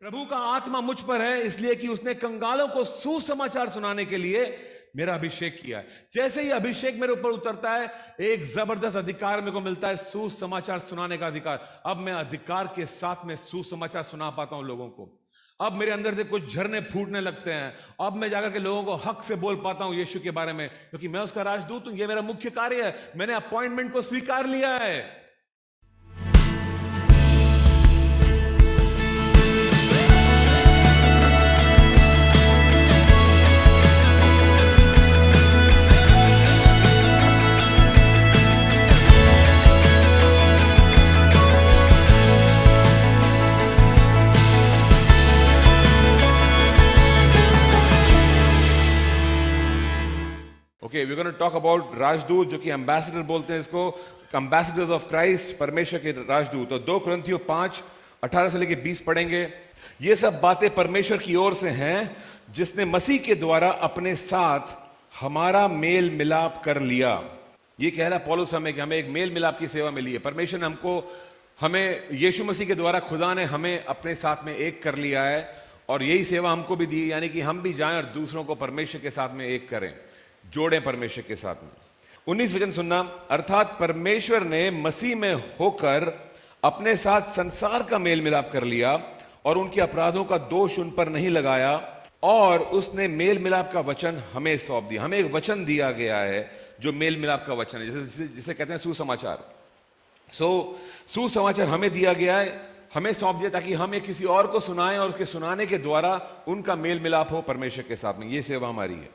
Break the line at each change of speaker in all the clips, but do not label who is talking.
प्रभु का आत्मा मुझ पर है इसलिए कि उसने कंगालों को सुसमाचार सुनाने के लिए मेरा अभिषेक किया है। जैसे ही अभिषेक मेरे ऊपर उतरता है, एक जबरदस्त अधिकार मेरे को मिलता है, सुसमाचार सुनाने का अधिकार। अब मैं अधिकार के साथ में सुसमाचार सुना पाता हूं लोगों को। अब मेरे अंदर से कुछ झरने फूटने लगते हैं। अब मैं जाकर के लोगों को हक से बोल पाता हूं यीशु के बारे में, क्योंकि मैं उसका राजदूत हूं। ये मेरा मुख्य कार्य है। मैंने अपॉइंटमेंट को स्वीकार लिया है। Okay, we're going to talk about राजदूत, जो कि एम्बेसडर बोलते हैं इसको, एम्बेसडर्स ऑफ क्राइस्ट, परमेश्वर के राजदूत। तो 2 कुरिन्थियों 5:18 से लेकर 20 पढ़ेंगे। ये सब बातें परमेश्वर की ओर से हैं, जिसने मसीह के द्वारा अपने साथ हमारा मेल मिलाप कर लिया। ये कह रहा पौलुस हमें कि हमें एक मेल मिलाप की सेवा मिली है। परमेश्वर ने हमें यीशु मसीह के द्वारा खुदा ने हमें अपने साथ में एक कर लिया है, और यही सेवा हमको भी दी, यानी कि हम भी जाएं और दूसरों को परमेश्वर के साथ में एक करें, जोड़ें परमेश्वर के साथ में। 19 वचन सुनना। अर्थात परमेश्वर ने मसीह में होकर अपने साथ संसार का मेल मिलाप कर लिया और उनके अपराधों का दोष उन पर नहीं लगाया, और उसने मेल मिलाप का वचन हमें सौंप दिया। हमें एक वचन दिया गया है जो मेल मिलाप का वचन है, जिसे कहते हैं सुसमाचार। सुसमाचार हमें दिया गया है, हमें सौंप दिया, ताकि हम ये किसी और को सुनाएं और उसके सुनाने के द्वारा उनका मेल मिलाप हो परमेश्वर के साथ में। ये सेवा हमारी है।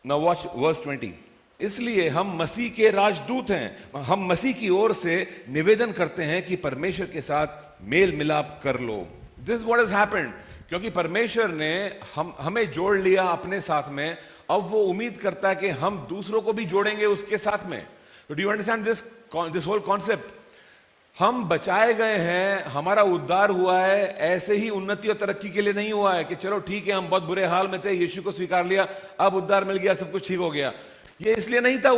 Now watch verse 20. इसलिए हम मसीह के राजदूत हैं। हम मसीह की ओर से निवेदन करते हैं कि परमेश्वर के साथ मेल मिलाप कर लो। This is what has happened. क्योंकि परमेश्वर ने हमें जोड़ लिया अपने साथ में, अब वो उम्मीद करता है कि हम दूसरों को भी जोड़ेंगे उसके साथ में। Do you understand this whole concept? हम बचाए गए हैं, हमारा उद्धार हुआ है, ऐसे ही उन्नति और तरक्की के लिए नहीं हुआ है कि चलो ठीक है हम बहुत बुरे हाल में थे, यीशु को स्वीकार लिया, अब उद्धार मिल गया, सब कुछ ठीक हो गया। ये इसलिए नहीं था।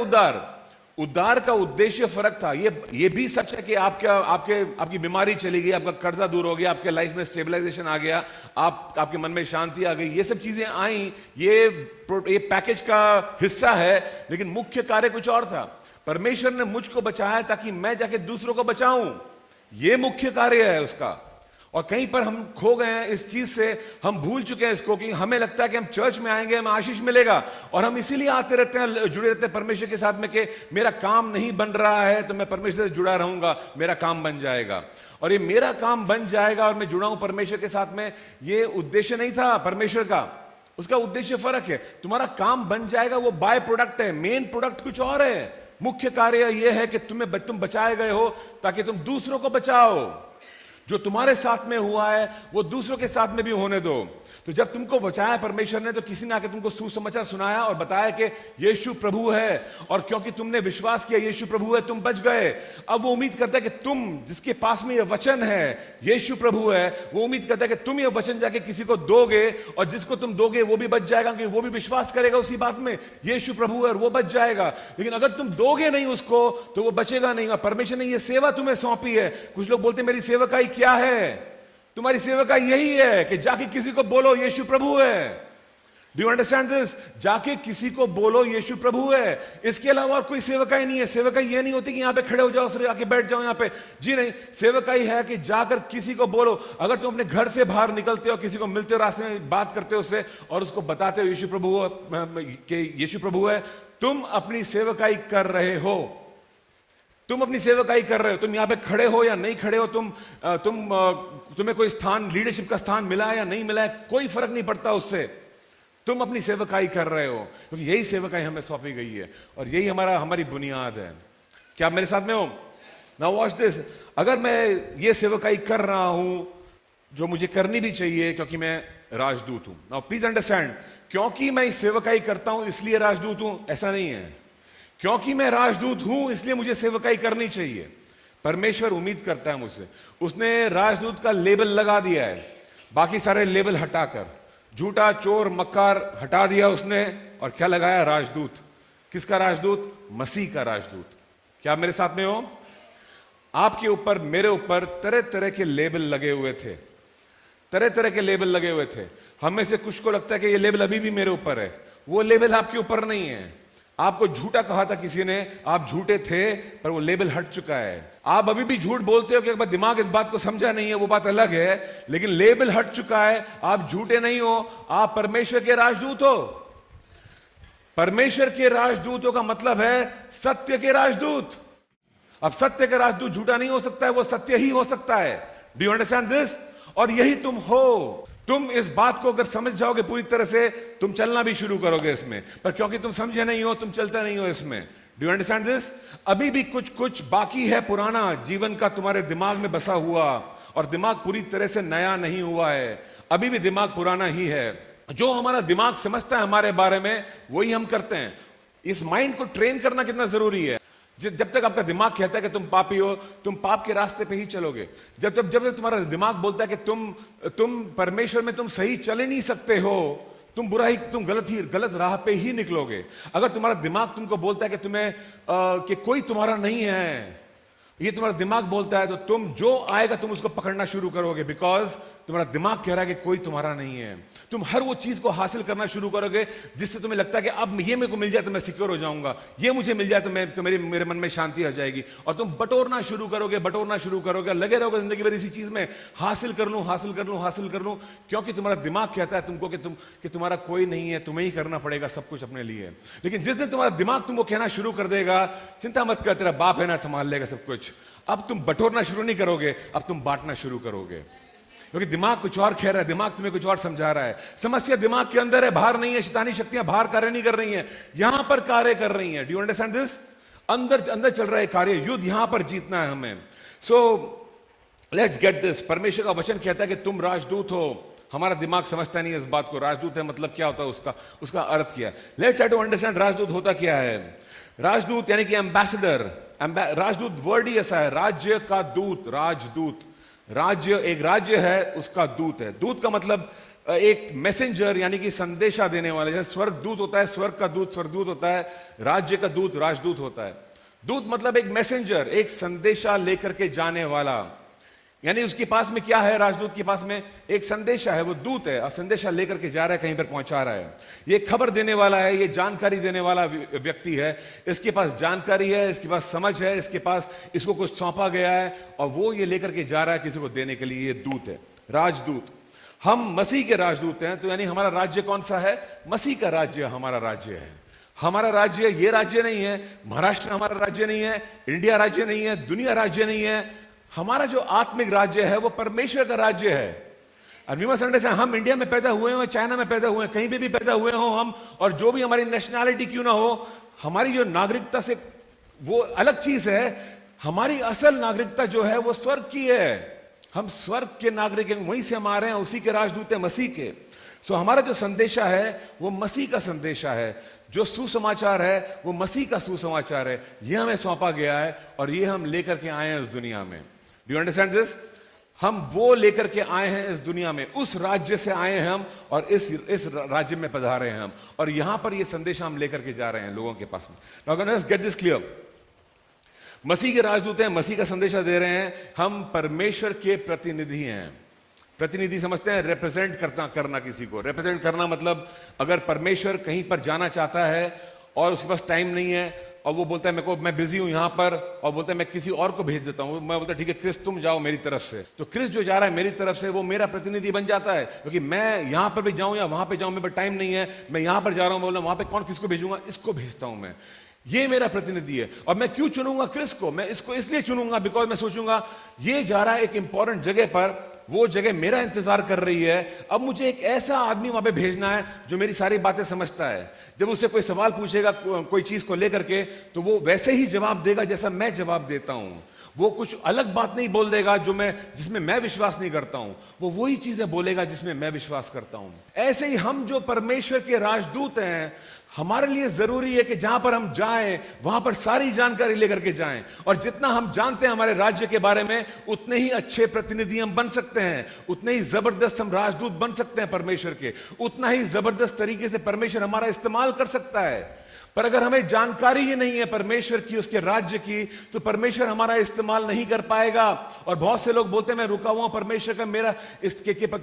उद्धार का उद्देश्य फर्क था। ये भी सच है कि आपकी बीमारी चली गई, आपका कर्जा दूर हो गया, आपके लाइफ में स्टेबलाइजेशन आ गया, आपके मन में शांति आ गई, ये सब चीजें आई, ये पैकेज का हिस्सा है। लेकिन मुख्य कार्य कुछ और था। परमेश्वर ने मुझको बचाया ताकि मैं जाके दूसरों को बचाऊं, ये मुख्य कार्य है उसका। और कहीं पर हम खो गए हैं इस चीज से, हम भूल चुके हैं इसको, कि हमें लगता है कि हम चर्च में आएंगे हमें आशीष मिलेगा, और हम इसीलिए आते रहते हैं, जुड़े रहते हैं परमेश्वर के साथ में कि मेरा काम नहीं बन रहा है तो मैं परमेश्वर से जुड़ा रहूंगा, मेरा काम बन जाएगा। और ये मेरा काम बन जाएगा और मैं जुड़ा हूं परमेश्वर के साथ में, ये उद्देश्य नहीं था परमेश्वर का। उसका उद्देश्य फर्क है। तुम्हारा काम बन जाएगा वो बाय प्रोडक्ट है, मेन प्रोडक्ट कुछ और है। मुख्य कार्य यह है कि तुम बचाए गए हो ताकि तुम दूसरों को बचाओ। जो तुम्हारे साथ में हुआ है वो दूसरों के साथ में भी होने दो। तो जब तुमको बचाया परमेश्वर ने, तो किसी ने आके तुमको सुसमाचार सुनाया और बताया कि यीशु प्रभु है, और क्योंकि तुमने विश्वास किया यीशु प्रभु है, तुम बच गए। अब वो उम्मीद करता है कि तुम जिसके पास में ये वचन है, यीशु प्रभु है, वो उम्मीद करता है कि तुम ये वचन जाके किसी को दोगे, और जिसको तुम दोगे वो भी बच जाएगा, क्योंकि वो भी विश्वास करेगा उसी बात में, यीशु प्रभु है, और वो बच जाएगा। लेकिन अगर तुम दोगे नहीं उसको तो वो बचेगा नहीं। और परमेश्वर ने ये सेवा तुम्हें सौंपी है। कुछ लोग बोलते हैं मेरी सेवकाई क्या है? तुम्हारी सेवकाई यही है कि जाके किसी को बोलो यीशु प्रभु है। Do you understand this? जाके किसी को बोलो यीशु प्रभु है। इसके अलावा और कोई सेवकाई नहीं है। सेवकाई ये नहीं होती कि यहां पे खड़े हो जाओ, सिर्फ आके बैठ जाओ यहां पे, जी नहीं। सेवकाई है कि जाकर किसी को बोलो। अगर तुम अपने घर से बाहर निकलते हो, किसी को मिलते हो, रास्ते में बात करते हो उससे, और उसको बताते हो यीशु प्रभु के यीशु प्रभु है, तुम अपनी सेवकाई कर रहे हो। तुम अपनी सेवकाई कर रहे हो। तुम यहां पे खड़े हो या नहीं खड़े हो, तुम्हें कोई स्थान, लीडरशिप का स्थान मिला है या नहीं मिला है, कोई फर्क नहीं पड़ता उससे। तुम अपनी सेवकाई कर रहे हो, क्योंकि यही सेवकाई हमें सौंपी गई है, और यही हमारी बुनियाद है। क्या आप मेरे साथ में हो? Now watch this. अगर मैं ये सेवकाई कर रहा हूं जो मुझे करनी भी चाहिए, क्योंकि मैं राजदूत हूं। नाउ प्लीज अंडरस्टैंड, क्योंकि मैं सेवकाई करता हूं इसलिए राजदूत हूं, ऐसा नहीं है। क्योंकि मैं राजदूत हूं इसलिए मुझे सेवकाई करनी चाहिए। परमेश्वर उम्मीद करता है मुझसे। उसने राजदूत का लेबल लगा दिया है, बाकी सारे लेबल हटाकर, झूठा, चोर, मक्कार हटा दिया उसने, और क्या लगाया? राजदूत। किसका राजदूत? मसीह का राजदूत। क्या आप मेरे साथ में हो? आपके ऊपर, मेरे ऊपर तरह तरह के लेबल लगे हुए थे। तरह तरह के लेबल लगे हुए थे। हम में से कुछ को लगता है कि ये लेबल अभी भी मेरे ऊपर है, वो लेबल आपके ऊपर नहीं है। आपको झूठा कहा था किसी ने, आप झूठे थे, पर वो लेबल हट चुका है। आप अभी भी झूठ बोलते हो कि एक बार दिमाग इस बात को समझा नहीं है, वो बात अलग है, लेकिन लेबल हट चुका है। आप झूठे नहीं हो, आप परमेश्वर के राजदूत हो। परमेश्वर के राजदूतों का मतलब है सत्य के राजदूत। अब सत्य का राजदूत झूठा नहीं हो सकता है, वो सत्य ही हो सकता है। Do you understand this? और यही तुम हो। तुम इस बात को अगर समझ जाओगे पूरी तरह से, तुम चलना भी शुरू करोगे इसमें, पर क्योंकि तुम समझे नहीं हो, तुम चलता नहीं हो इसमें। Do you understand this? अभी भी कुछ कुछ बाकी है पुराना जीवन का तुम्हारे दिमाग में बसा हुआ, और दिमाग पूरी तरह से नया नहीं हुआ है, अभी भी दिमाग पुराना ही है। जो हमारा दिमाग समझता है हमारे बारे में, वही हम करते हैं। इस माइंड को ट्रेन करना कितना जरूरी है। जब तक आपका दिमाग कहता है कि तुम पापी हो, तुम पाप के रास्ते पे ही चलोगे। जब जब तुम्हारा दिमाग बोलता है कि तुम परमेश्वर में तुम सही चल ही नहीं सकते हो, तुम गलत राह पे ही निकलोगे। अगर तुम्हारा दिमाग तुमको बोलता है कि कि कोई तुम्हारा नहीं है, ये तुम्हारा दिमाग बोलता है, तो तुम जो आएगा तुम उसको पकड़ना शुरू करोगे, बिकॉज तुम्हारा दिमाग कह रहा है कि कोई तुम्हारा नहीं है। तुम हर वो चीज को हासिल करना शुरू करोगे जिससे तुम्हें लगता है कि अब ये मेरे को मिल जाए तो मैं सिक्योर हो जाऊंगा, ये मुझे मिल जाए तो मेरे मन में शांति आ जाएगी, और तुम बटोरना शुरू करोगे, लगे रहोगे जिंदगी भर इसी चीज में, हासिल कर लूं, क्योंकि तुम्हारा दिमाग कहता है तुमको कि तुम्हारा कोई नहीं है, तुम्हें ही करना पड़ेगा सब कुछ अपने लिए। लेकिन जिस दिन तुम्हारा दिमाग तुमको कहना शुरू कर देगा, चिंता मत कर, तेरा बाप है ना, संभाल लेगा सब कुछ, अब तुम बटोरना शुरू नहीं करोगे, अब तुम बांटना शुरू करोगे, क्योंकि दिमाग कुछ और कह रहा है, दिमाग तुम्हें कुछ और समझा रहा है। समस्या दिमाग के अंदर है, बाहर नहीं है। शैतानी शक्तियां बाहर कार्य नहीं कर रही हैं, यहां पर कार्य कर रही हैं। Do you understand this? अंदर चल रहा है कार्य, युद्ध यहां पर जीतना है हमें। So let's get this. परमेश्वर का वचन कहता है कि तुम राजदूत हो। हमारा दिमाग समझता नहीं है इस बात को। राजदूत है मतलब क्या होता है, उसका अर्थ क्या है। लेट्स ट्राई टू अंडरस्टैंड राजदूत होता क्या है। राजदूत यानी कि एम्बेसडर। राजदूत वर्ड ही ऐसा है, राज्य का दूत, राजदूत। राज्य, एक राज्य है, उसका दूत है। दूत का मतलब एक मैसेंजर यानी कि संदेशा देने वाला। जैसे स्वर्ग दूत होता है, स्वर्ग का दूत स्वर्गदूत होता है, राज्य का दूत राजदूत होता है। दूत मतलब एक मैसेंजर, एक संदेशा लेकर के जाने वाला। यानी उसके पास में क्या है, राजदूत के पास में एक संदेशा है, वो दूत है और संदेशा लेकर के जा रहा है, कहीं पर पहुंचा रहा है। ये खबर देने वाला है, ये जानकारी देने वाला व्यक्ति है। इसके पास जानकारी है, इसके पास समझ है, इसको कुछ सौंपा गया है और वो ये लेकर के जा रहा है किसी को देने के लिए। ये दूत है, राजदूत। हम मसीह के राजदूत हैं, तो यानी हमारा राज्य कौन सा है? मसीह का राज्य हमारा राज्य है। हमारा राज्य ये राज्य नहीं है, महाराष्ट्र हमारा राज्य नहीं है, इंडिया राज्य नहीं है, दुनिया राज्य नहीं है। हमारा जो आत्मिक राज्य है वो परमेश्वर का राज्य है। हम इंडिया में पैदा हुए हो, चाइना में पैदा हुए, कहीं भी पैदा हुए हो हम, और जो भी हमारी नेशनैलिटी क्यों ना हो, हमारी जो नागरिकता से वो अलग चीज है। हमारी असल नागरिकता जो है वो स्वर्ग की है। हम स्वर्ग के नागरिक हैं, वहीं से हम आ रहे हैं, उसी के राजदूत हैं, मसीह के। सो हमारा जो संदेशा है वो मसीह का संदेशा है। जो सुसमाचार है वो मसीह का सुसमाचार है। ये हमें सौंपा गया है और ये हम लेकर के आए हैं इस दुनिया में। Do you understand this? हम वो लेकर के आए हैं इस दुनिया में, उस राज्य से आए हैं हम, और इस राज्य में पधारे हैं हम, और यहां पर ये संदेश हम लेकर के जा रहे हैं लोगों के पास में। Now let's get this clear. मसीह के राजदूत हैं, मसीह का संदेशा दे रहे हैं। हम परमेश्वर के प्रतिनिधि हैं। प्रतिनिधि समझते हैं, रिप्रेजेंट करना किसी को। रिप्रेजेंट करना मतलब अगर परमेश्वर कहीं पर जाना चाहता है और उसके पास टाइम नहीं है और वो बोलता है मैं बिजी हूं यहां पर, और बोलता है मैं किसी और को भेज देता हूं, मैं बोलता ठीक है क्रिस तुम जाओ मेरी तरफ से, तो क्रिस जो जा रहा है मेरी तरफ से वो मेरा प्रतिनिधि बन जाता है। क्योंकि मैं यहां पर भी जाऊं या वहां पे जाऊं, मेरे पास टाइम नहीं है, मैं यहां पर जा रहा हूं, बोल रहा हूं वहां पे किसको भेजूंगा, इसको भेजता हूं मैं, ये मेरा प्रतिनिधि है। और मैं क्यों चुनूंगा क्रिस को? मैं इसको इसलिए चुनूंगा बिकॉज मैं सोचूंगा ये जा रहा है एक इंपॉर्टेंट जगह पर, वो जगह मेरा इंतजार कर रही है। अब मुझे एक ऐसा आदमी वहां पे भेजना है जो मेरी सारी बातें समझता है। जब उससे कोई सवाल पूछेगा कोई चीज को लेकर के, तो वो वैसे ही जवाब देगा जैसा मैं जवाब देता हूं। वो कुछ अलग बात नहीं बोल देगा जिसमें मैं विश्वास नहीं करता हूं, वो वही चीजें बोलेगा जिसमें मैं विश्वास करता हूं। ऐसे ही हम जो परमेश्वर के राजदूत हैं, हमारे लिए जरूरी है कि जहां पर हम जाएं वहां पर सारी जानकारी लेकर के जाएं, और जितना हम जानते हैं हमारे राज्य के बारे में, उतने ही अच्छे प्रतिनिधि हम बन सकते हैं, उतने ही जबरदस्त हम राजदूत बन सकते हैं परमेश्वर के, उतना ही जबरदस्त तरीके से परमेश्वर हमारा इस्तेमाल कर सकता है। पर अगर हमें जानकारी ही नहीं है परमेश्वर की, उसके राज्य की, तो परमेश्वर हमारा इस्तेमाल नहीं कर पाएगा। और बहुत से लोग बोलते हैं मैं रुका हुआ हूं परमेश्वर का, मेरा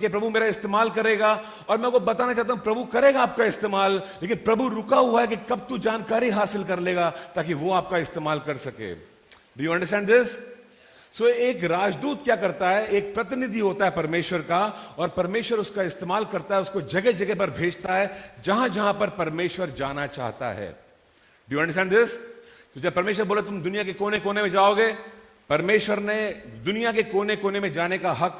प्रभु मेरा इस्तेमाल करेगा। और मैं वो बताना चाहता हूं प्रभु करेगा आपका इस्तेमाल, लेकिन प्रभु रुका हुआ है कि कब तू जानकारी हासिल कर लेगा ताकि वो आपका इस्तेमाल कर सके। Do you understand this? So एक राजदूत क्या करता है, एक प्रतिनिधि होता है परमेश्वर का, और परमेश्वर उसका इस्तेमाल करता है, उसको जगह जगह पर भेजता है जहां जहां पर परमेश्वर जाना चाहता है। Do you understand this? तो जब परमेश्वर बोले तुम दुनिया के कोने कोने में जाओगे, परमेश्वर ने दुनिया के कोने कोने में जाने का हक,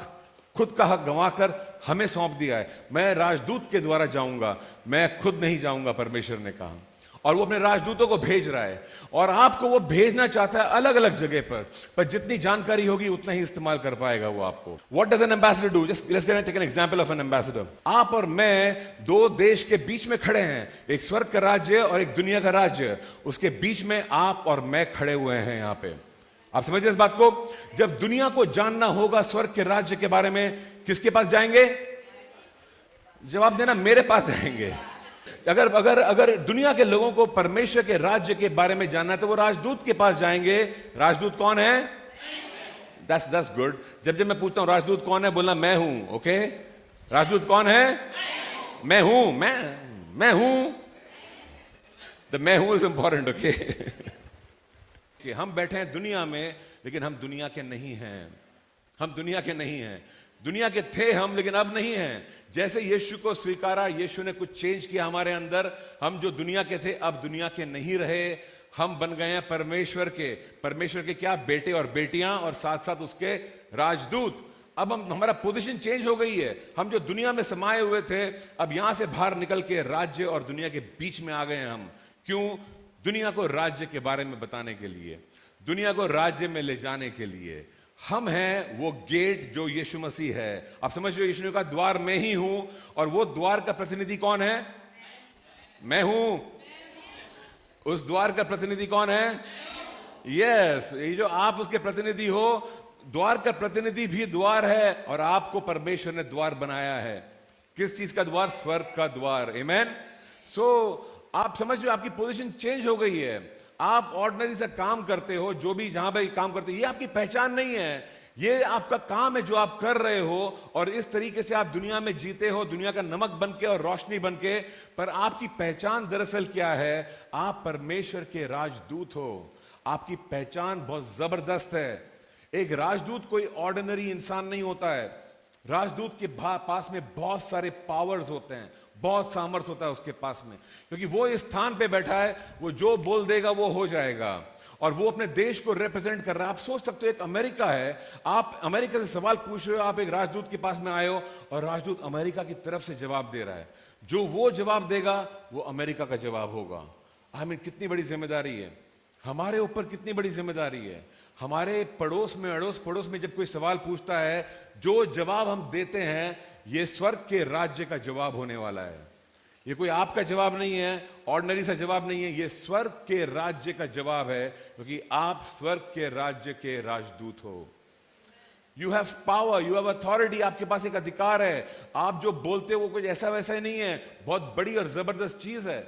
खुद का हक गंवाकर हमें सौंप दिया है। मैं राजदूत के द्वारा जाऊंगा, मैं खुद नहीं जाऊंगा, परमेश्वर ने कहा। और वो अपने राजदूतों को भेज रहा है, और आपको वो भेजना चाहता है अलग अलग जगह पर जितनी जानकारी होगी उतना ही इस्तेमाल कर पाएगा वो आपको। What does an ambassador do? Just let's take an example of an ambassador. आप और मैं दो देश के बीच में खड़े हैं, एक स्वर्ग का राज्य और एक दुनिया का राज्य, उसके बीच में आप और मैं खड़े हुए हैं यहां पे। आप समझ रहे इस बात को? जब दुनिया को जानना होगा स्वर्ग के राज्य के बारे में, किसके पास जाएंगे? जवाब देना, मेरे पास जाएंगे। अगर अगर अगर दुनिया के लोगों को परमेश्वर के राज्य के बारे में जानना है तो वो राजदूत के पास जाएंगे। राजदूत कौन है? That's good। जब मैं पूछता हूं राजदूत कौन है, बोलना मैं हूं। ओके, राजदूत कौन है? मैं हूं। मैं हूं। द मैं हूं इज इंपॉर्टेंट। ओके, कि हम बैठे हैं दुनिया में, लेकिन हम दुनिया के नहीं हैं। हम दुनिया के नहीं हैं। दुनिया के थे हम, लेकिन अब नहीं हैं। जैसे यीशु को स्वीकारा, यीशु ने कुछ चेंज किया हमारे अंदर। हम जो दुनिया के थे अब दुनिया के नहीं रहे, हम बन गए हैं परमेश्वर के। परमेश्वर के क्या? बेटे और बेटियां, और साथ साथ उसके राजदूत। अब हमारा पोजीशन चेंज हो गई है। हम जो दुनिया में समाये हुए थे, अब यहां से बाहर निकल के राज्य और दुनिया के बीच में आ गए हैं हम। क्यों? दुनिया को राज्य के बारे में बताने के लिए, दुनिया को राज्य में ले जाने के लिए। हम हैं वो गेट जो यीशु मसीह है। आप समझ रहे हो? यीशु ने कहा द्वार मैं ही हूं, और वो द्वार का प्रतिनिधि कौन है? मैं हूं। उस द्वार का प्रतिनिधि कौन है? यस, ये जो आप उसके प्रतिनिधि हो, द्वार का प्रतिनिधि भी द्वार है, और आपको परमेश्वर ने द्वार बनाया है। किस चीज का द्वार? स्वर्ग का द्वार। आमेन। सो आप समझ रहे हो, आपकी पोजीशन चेंज हो गई है। आप ऑर्डिनरी से काम करते हो, जो भी जहां पे काम करते हो, ये आपकी पहचान नहीं है। ये आपका काम है जो आप कर रहे हो, और इस तरीके से आप दुनिया में जीते हो, दुनिया का नमक बन के और रोशनी बन के। पर आपकी पहचान दरअसल क्या है? आप परमेश्वर के राजदूत हो। आपकी पहचान बहुत जबरदस्त है। एक राजदूत कोई ऑर्डिनरी इंसान नहीं होता है। राजदूत के पास में बहुत सारे पावर्स होते हैं, बहुत सामर्थ होता है उसके पास में, क्योंकि वो इस स्थान पे बैठा है। वो जो बोल देगा वो हो जाएगा, और वो अपने देश को रिप्रेजेंट कर रहा है। आप सोच सकते हो, एक अमेरिका है, आप अमेरिका से सवाल पूछ रहे हो, आप एक राजदूत के पास में आए हो, और राजदूत अमेरिका की तरफ से जवाब दे रहा है। जो वो जवाब देगा वो अमेरिका का जवाब होगा। हमें कितनी बड़ी जिम्मेदारी है, हमारे ऊपर कितनी बड़ी जिम्मेदारी है। हमारे पड़ोस में, अड़ोस पड़ोस में जब कोई सवाल पूछता है, जो जवाब हम देते हैं ये स्वर्ग के राज्य का जवाब होने वाला है। ये कोई आपका जवाब नहीं है, ऑर्डिनरी सा जवाब नहीं है, ये स्वर्ग के राज्य का जवाब है, क्योंकि आप स्वर्ग के राज्य के राजदूत हो। You have power, you have authority. आपके पास एक अधिकार है। आप जो बोलते हो वो कुछ ऐसा वैसा ही नहीं है, बहुत बड़ी और जबरदस्त चीज है।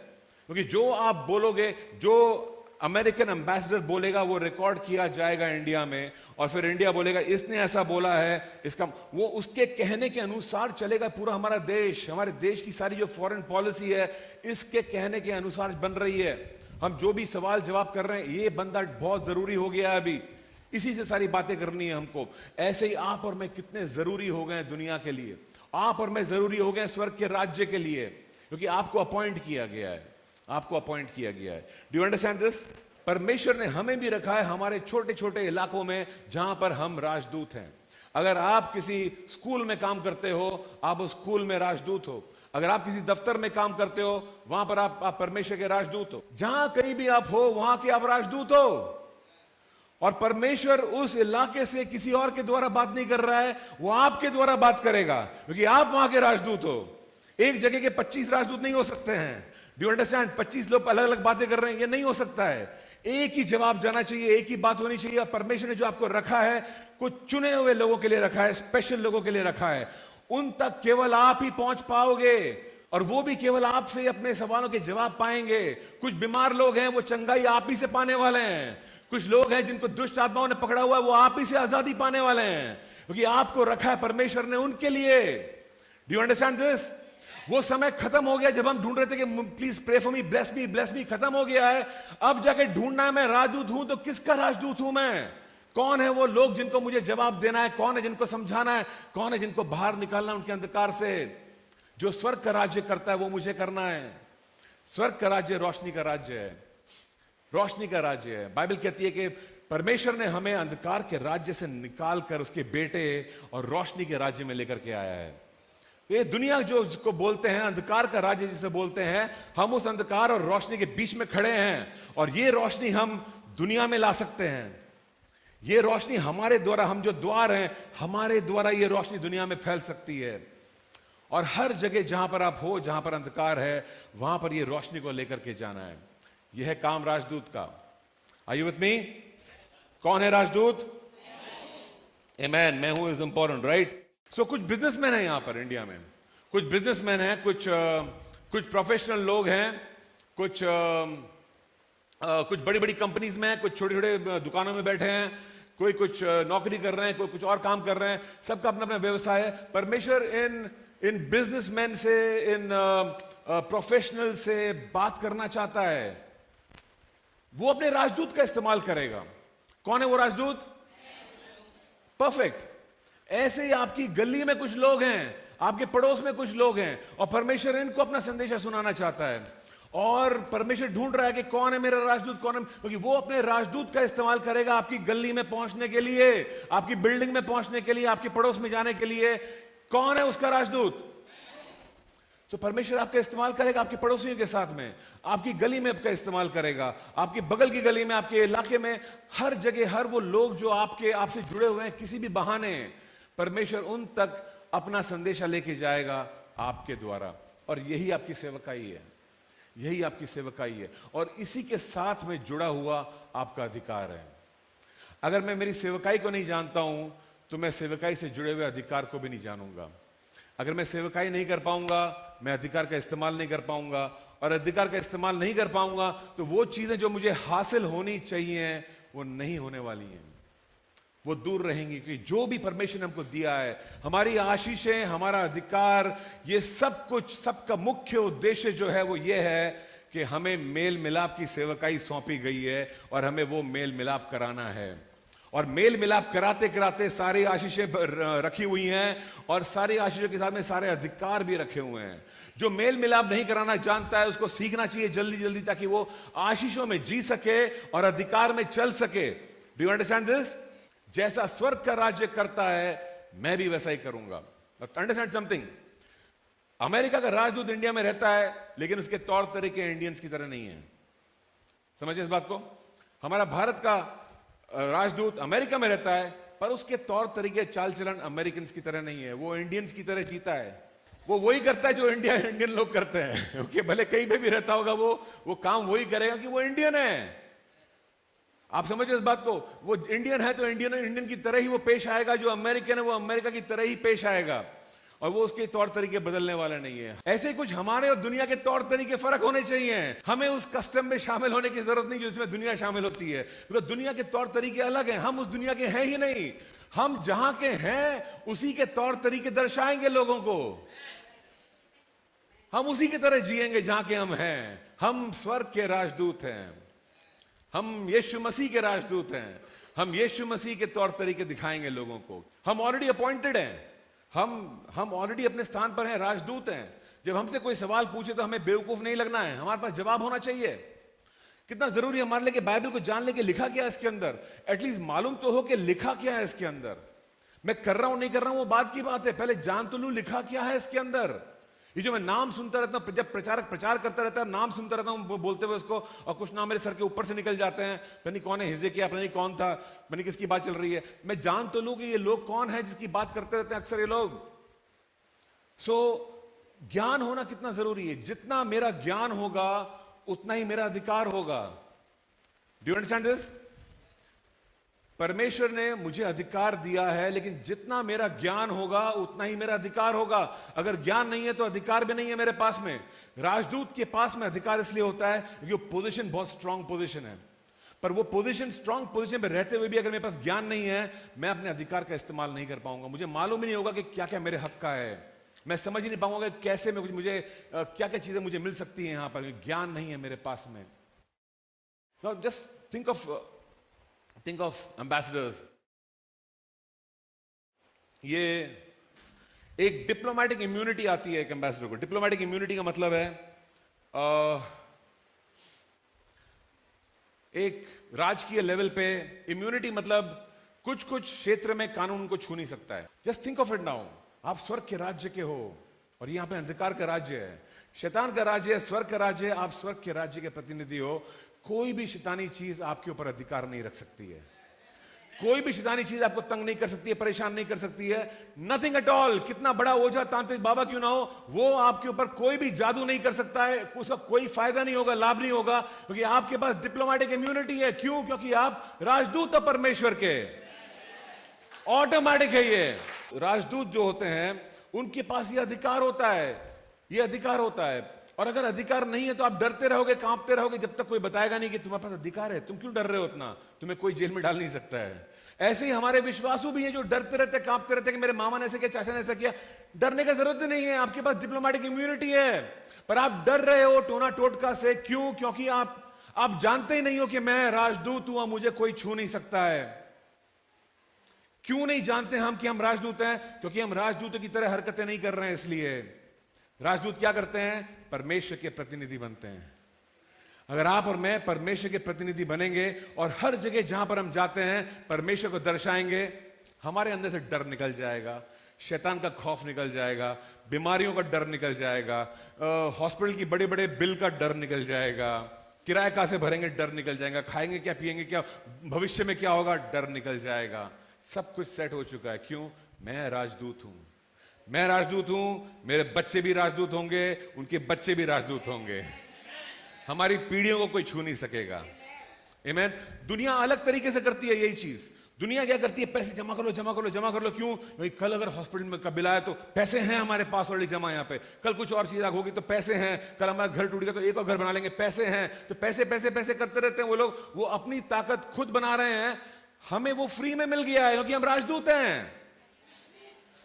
क्योंकि जो आप बोलोगे, जो अमेरिकन एम्बेसडर बोलेगा, वो रिकॉर्ड किया जाएगा इंडिया में, और फिर इंडिया बोलेगा इसने ऐसा बोला है, इसका वो उसके कहने के अनुसार चलेगा पूरा हमारा देश। हमारे देश की सारी जो फॉरेन पॉलिसी है, इसके कहने के अनुसार बन रही है। हम जो भी सवाल जवाब कर रहे हैं, ये बंदा बहुत जरूरी हो गया है, अभी इसी से सारी बातें करनी है हमको। ऐसे ही आप और मैं कितने जरूरी हो गए दुनिया के लिए। आप और मैं जरूरी हो गए स्वर्ग के राज्य के लिए, क्योंकि आपको अपॉइंट किया गया है। आपको अपॉइंट किया गया है। Do you understand this? परमेश्वर ने हमें भी रखा है हमारे छोटे छोटे इलाकों में, जहां पर हम राजदूत हैं। अगर आप किसी स्कूल में काम करते हो, आप उस स्कूल में राजदूत हो। अगर आप किसी दफ्तर में काम करते हो, वहां पर आप परमेश्वर के राजदूत हो। जहां कहीं भी आप हो, वहां के आप राजदूत हो। और परमेश्वर उस इलाके से किसी और के द्वारा बात नहीं कर रहा है, वो आपके द्वारा बात करेगा, क्योंकि आप वहां के राजदूत हो। एक जगह के 25 राजदूत नहीं हो सकते हैं। Do you understand? 25 लोग अलग अलग बातें कर रहे हैं, ये नहीं हो सकता है। एक ही जवाब जाना चाहिए, एक ही बात होनी चाहिए। परमेश्वर ने जो आपको रखा है, कुछ चुने हुए लोगों के लिए रखा है, स्पेशल लोगों के लिए रखा है। उन तक केवल आप ही पहुंच पाओगे। और वो भी केवल आपसे ही अपने सवालों के जवाब पाएंगे। कुछ बीमार लोग हैं, वो चंगाई आप ही से पाने वाले हैं। कुछ लोग हैं जिनको दुष्ट आत्माओं ने पकड़ा हुआ है, वो आप ही से आजादी पाने वाले हैं, क्योंकि आपको रखा है परमेश्वर ने उनके लिए। Do you understand this? वो समय खत्म हो गया जब हम ढूंढ रहे थे कि please pray for me, bless me, खत्म हो गया है। अब जाके ढूंढना है मैं राजदूत हूं तो किसका राजदूत हूं मैं? कौन है वो लोग जिनको मुझे जवाब देना है? कौन है जिनको समझाना है? कौन है जिनको बाहर निकालना उनके अंधकार से? जो स्वर्ग का राज्य करता है वो मुझे करना है। स्वर्ग का राज्य रोशनी का राज्य है, रोशनी का राज्य है। बाइबल कहती है कि परमेश्वर ने हमें अंधकार के राज्य से निकाल कर उसके बेटे और रोशनी के राज्य में लेकर के आया है। तो ये दुनिया जो जिसको बोलते हैं अंधकार का राज्य जिसे बोलते हैं, हम उस अंधकार और रोशनी के बीच में खड़े हैं, और ये रोशनी हम दुनिया में ला सकते हैं। ये रोशनी हमारे द्वारा, हम जो द्वार हैं, हमारे द्वारा ये रोशनी दुनिया में फैल सकती है। और हर जगह जहां पर आप हो, जहां पर अंधकार है, वहां पर ये रोशनी को लेकर के जाना है। यह है काम राजदूत का। Are you with me? कौन है राजदूत? आमेन। मैं हूं इज इंपॉर्टेंट, राइट? सो कुछ बिजनेसमैन हैं यहां पर इंडिया में, कुछ बिजनेसमैन हैं, कुछ प्रोफेशनल लोग हैं, कुछ बड़ी बड़ी कंपनीज में हैं, कुछ छोटे छोटे दुकानों में बैठे हैं, कोई कुछ नौकरी कर रहे हैं, कोई कुछ और काम कर रहे हैं। सबका अपना अपना व्यवसाय है। परमेश्वर इन बिजनेसमैन से, इन प्रोफेशनल से बात करना चाहता है। वो अपने राजदूत का इस्तेमाल करेगा। कौन है वो राजदूत? परफेक्ट। ऐसे ही आपकी गली में कुछ लोग हैं, आपके पड़ोस में कुछ लोग हैं, और परमेश्वर इनको अपना संदेशा सुनाना चाहता है। और परमेश्वर ढूंढ रहा है कि कौन है मेरा राजदूत, कौन है, क्योंकि वो अपने राजदूत का इस्तेमाल करेगा आपकी गली में पहुंचने के लिए, आपकी बिल्डिंग में पहुंचने के लिए, आपके पड़ोस में जाने के लिए। कौन है उसका राजदूत? तो परमेश्वर आपका इस्तेमाल करेगा आपके पड़ोसियों के साथ में, आपकी गली में आपका इस्तेमाल करेगा, आपके बगल की गली में, आपके इलाके में, हर जगह। हर वो लोग जो आपसे जुड़े हुए हैं, किसी भी बहाने परमेश्वर उन तक अपना संदेशा लेके जाएगा आपके द्वारा। और यही आपकी सेवकाई है, यही आपकी सेवकाई है, और इसी के साथ में जुड़ा हुआ आपका अधिकार है। अगर मैं मेरी सेवकाई को नहीं जानता हूं तो मैं सेवकाई से जुड़े हुए अधिकार को भी नहीं जानूंगा। अगर मैं सेवकाई नहीं कर पाऊंगा, मैं अधिकार का इस्तेमाल नहीं कर पाऊंगा, और अधिकार का इस्तेमाल नहीं कर पाऊंगा तो वो चीजें जो मुझे हासिल होनी चाहिए वो नहीं होने वाली हैं, वो दूर रहेंगी। क्योंकि जो भी परमेश्वर ने हमको दिया है, हमारी आशीषें, हमारा अधिकार, ये सब कुछ, सबका मुख्य उद्देश्य जो है वो ये है कि हमें मेल मिलाप की सेवकाई सौंपी गई है, और हमें वो मेल मिलाप कराना है। और मेल मिलाप कराते कराते सारी आशीषें रखी हुई हैं, और सारी आशीषों के साथ में सारे अधिकार भी रखे हुए हैं। जो मेल मिलाप नहीं कराना जानता है, उसको सीखना चाहिए जल्दी जल्दी, ताकि वो आशीषों में जी सके और अधिकार में चल सके। Do you understand this? जैसा स्वर्ग का राज्य करता है, मैं भी वैसा ही करूंगा। Understand something? अमेरिका का राजदूत इंडिया में रहता है, लेकिन उसके तौर तरीके इंडियंस की तरह नहीं है। समझिए इस बात को। हमारा भारत का राजदूत अमेरिका में रहता है, पर उसके तौर तरीके, चाल चलन अमेरिकन की तरह नहीं है। वो इंडियंस की तरह जीता है, वो वही करता है जो इंडियन लोग करते हैं। ओके, भले कहीं पे भी रहता होगा, वो काम वही करेगा कि वो इंडियन है। आप समझे इस बात को? वो इंडियन है तो इंडियन की तरह ही वो पेश आएगा। जो अमेरिकन है वो अमेरिका की तरह ही पेश आएगा, और वो उसके तौर तरीके बदलने वाला नहीं है। ऐसे ही कुछ हमारे और दुनिया के तौर तरीके फर्क होने चाहिए। हमें उस कस्टम में शामिल होने की जरूरत नहीं जिसमें दुनिया शामिल होती है, क्योंकि दुनिया के तौर तरीके अलग हैं। हम उस दुनिया के हैं ही नहीं। हम जहां के हैं उसी के तौर तरीके दर्शाएंगे लोगों को। हम उसी की तरह जिएंगे जहां के हम हैं। हम स्वर्ग के राजदूत हैं, हम यीशु मसीह के राजदूत हैं। हम यीशु मसीह के तौर तरीके दिखाएंगे लोगों को। हम ऑलरेडी अपॉइंटेड हैं, हम ऑलरेडी अपने स्थान पर हैं, राजदूत हैं। जब हमसे कोई सवाल पूछे तो हमें बेवकूफ नहीं लगना है, हमारे पास जवाब होना चाहिए। कितना जरूरी है हमारे लिए कि बाइबल को जान ले कि लिखा क्या है इसके अंदर। एटलीस्ट मालूम तो हो कि लिखा क्या है इसके अंदर। मैं कर रहा हूं नहीं कर रहा हूं वो बात की बात है, पहले जान तो लूं लिखा क्या है इसके अंदर। ये जो मैं नाम सुनता रहता हूं, जब प्रचारक प्रचार करता रहता है, नाम सुनता रहता हूं बोलते हुए उसको, और कुछ नाम मेरे सर के ऊपर से निकल जाते हैं। पता नहीं कौन है, हिजकिय्याह, पता नहीं कौन था, पता नहीं किसकी बात चल रही है। मैं जान तो लूं कि ये लोग कौन है जिसकी बात करते रहते हैं अक्सर ये लोग। सो ज्ञान होना कितना जरूरी है। जितना मेरा ज्ञान होगा उतना ही मेरा अधिकार होगा। Do you understand this? परमेश्वर ने मुझे अधिकार दिया है, लेकिन जितना मेरा ज्ञान होगा उतना ही मेरा अधिकार होगा। अगर ज्ञान नहीं है तो अधिकार भी नहीं है मेरे पास में। राजदूत के पास में अधिकार इसलिए होता है क्योंकि वो पोजीशन बहुत स्ट्रांग पोजीशन है, पर वो पोजीशन स्ट्रांग पोजीशन पे रहते हुए भी अगर मेरे पास ज्ञान नहीं है, मैं अपने अधिकार का इस्तेमाल नहीं कर पाऊंगा। मुझे मालूम ही नहीं होगा कि क्या क्या मेरे हक का है, मैं समझ ही नहीं पाऊंगा कैसे मुझे क्या क्या चीजें मुझे मिल सकती हैं। यहां पर ज्ञान नहीं है मेरे पास में। Now just think of ambassadors. ये एक डिप्लोमेटिक इम्यूनिटी आती है एक एम्बेसडर को। डिप्लोमेटिक इम्यूनिटी का मतलब है एक राजकीय लेवल पे इम्यूनिटी, मतलब कुछ कुछ क्षेत्र में कानून को छू नहीं सकता है। Just think of it now, आप स्वर्ग के राज्य के हो और यहां पे अंधकार का राज्य है, शैतान का राज्य है, स्वर्ग का राज्य है, आप स्वर्ग के राज्य के प्रतिनिधि हो। कोई भी शैतानी चीज आपके ऊपर अधिकार नहीं रख सकती है, कोई भी शैतानी चीज आपको तंग नहीं कर सकती है, परेशान नहीं कर सकती है। Nothing at all. कितना बड़ा ओझा तांत्रिक बाबा क्यों ना हो, वो आपके ऊपर कोई भी जादू नहीं कर सकता है, उसका कोई फायदा नहीं होगा, लाभ नहीं होगा, क्योंकि आपके पास डिप्लोमेटिक इम्यूनिटी है। क्यों? क्योंकि आप राजदूत हो परमेश्वर के। ऑटोमेटिक है ये। राजदूत जो होते हैं उनके पास ये अधिकार होता है, ये अधिकार होता है। और अगर अधिकार नहीं है तो आप डरते रहोगे, कांपते रहोगे, जब तक कोई बताएगा नहीं कि तुम्हारे पास अधिकार है। तुम क्यों डर रहे हो उतना? तुम्हें कोई जेल में डाल नहीं सकता है। ऐसे ही हमारे विश्वासु भी हैं जो डरते रहते, कांपते रहते कि मेरे मामा ने ऐसे किया, चाचा ने ऐसा किया। डरने की जरूरत नहीं है, आपके पास डिप्लोमेटिक इम्यूनिटी है, पर आप डर रहे हो टोना टोटका से। क्यों? क्योंकि आप जानते ही नहीं हो कि मैं राजदूत हूं, मुझे कोई छू नहीं सकता है। क्यों नहीं जानते हम कि हम राजदूत हैं? क्योंकि हम राजदूतों की तरह हरकतें नहीं कर रहे हैं। इसलिए राजदूत क्या करते हैं? परमेश्वर के प्रतिनिधि बनते हैं। अगर आप और मैं परमेश्वर के प्रतिनिधि बनेंगे और हर जगह जहां पर हम जाते हैं परमेश्वर को दर्शाएंगे, हमारे अंदर से डर निकल जाएगा, शैतान का खौफ निकल जाएगा, बीमारियों का डर निकल जाएगा, हॉस्पिटल की बड़े बड़े बिल का डर निकल जाएगा, किराया कहां से भरेंगे डर निकल जाएगा, खाएंगे क्या, पिएंगे क्या, भविष्य में क्या होगा डर निकल जाएगा। सब कुछ सेट हो चुका है। क्यों? मैं राजदूत हूं, मैं राजदूत हूं, मेरे बच्चे भी राजदूत होंगे, उनके बच्चे भी राजदूत होंगे, हमारी पीढ़ियों को कोई छू नहीं सकेगा। आमीन। दुनिया अलग तरीके से करती है यही चीज। दुनिया क्या करती है? पैसे जमा कर लो, जमा कर लो, जमा कर लो। क्यों? भाई कल अगर हॉस्पिटल में का बिल आया तो पैसे हैं हमारे पास ऑलरेडी जमा, यहाँ पे कल कुछ और चीज होगी तो पैसे हैं, कल हमारा घर टूट गया तो एक और घर बना लेंगे, पैसे हैं। तो पैसे पैसे पैसे करते रहते हैं वो लोग। वो अपनी ताकत खुद बना रहे हैं, हमें वो फ्री में मिल गया है क्योंकि हम राजदूत हैं।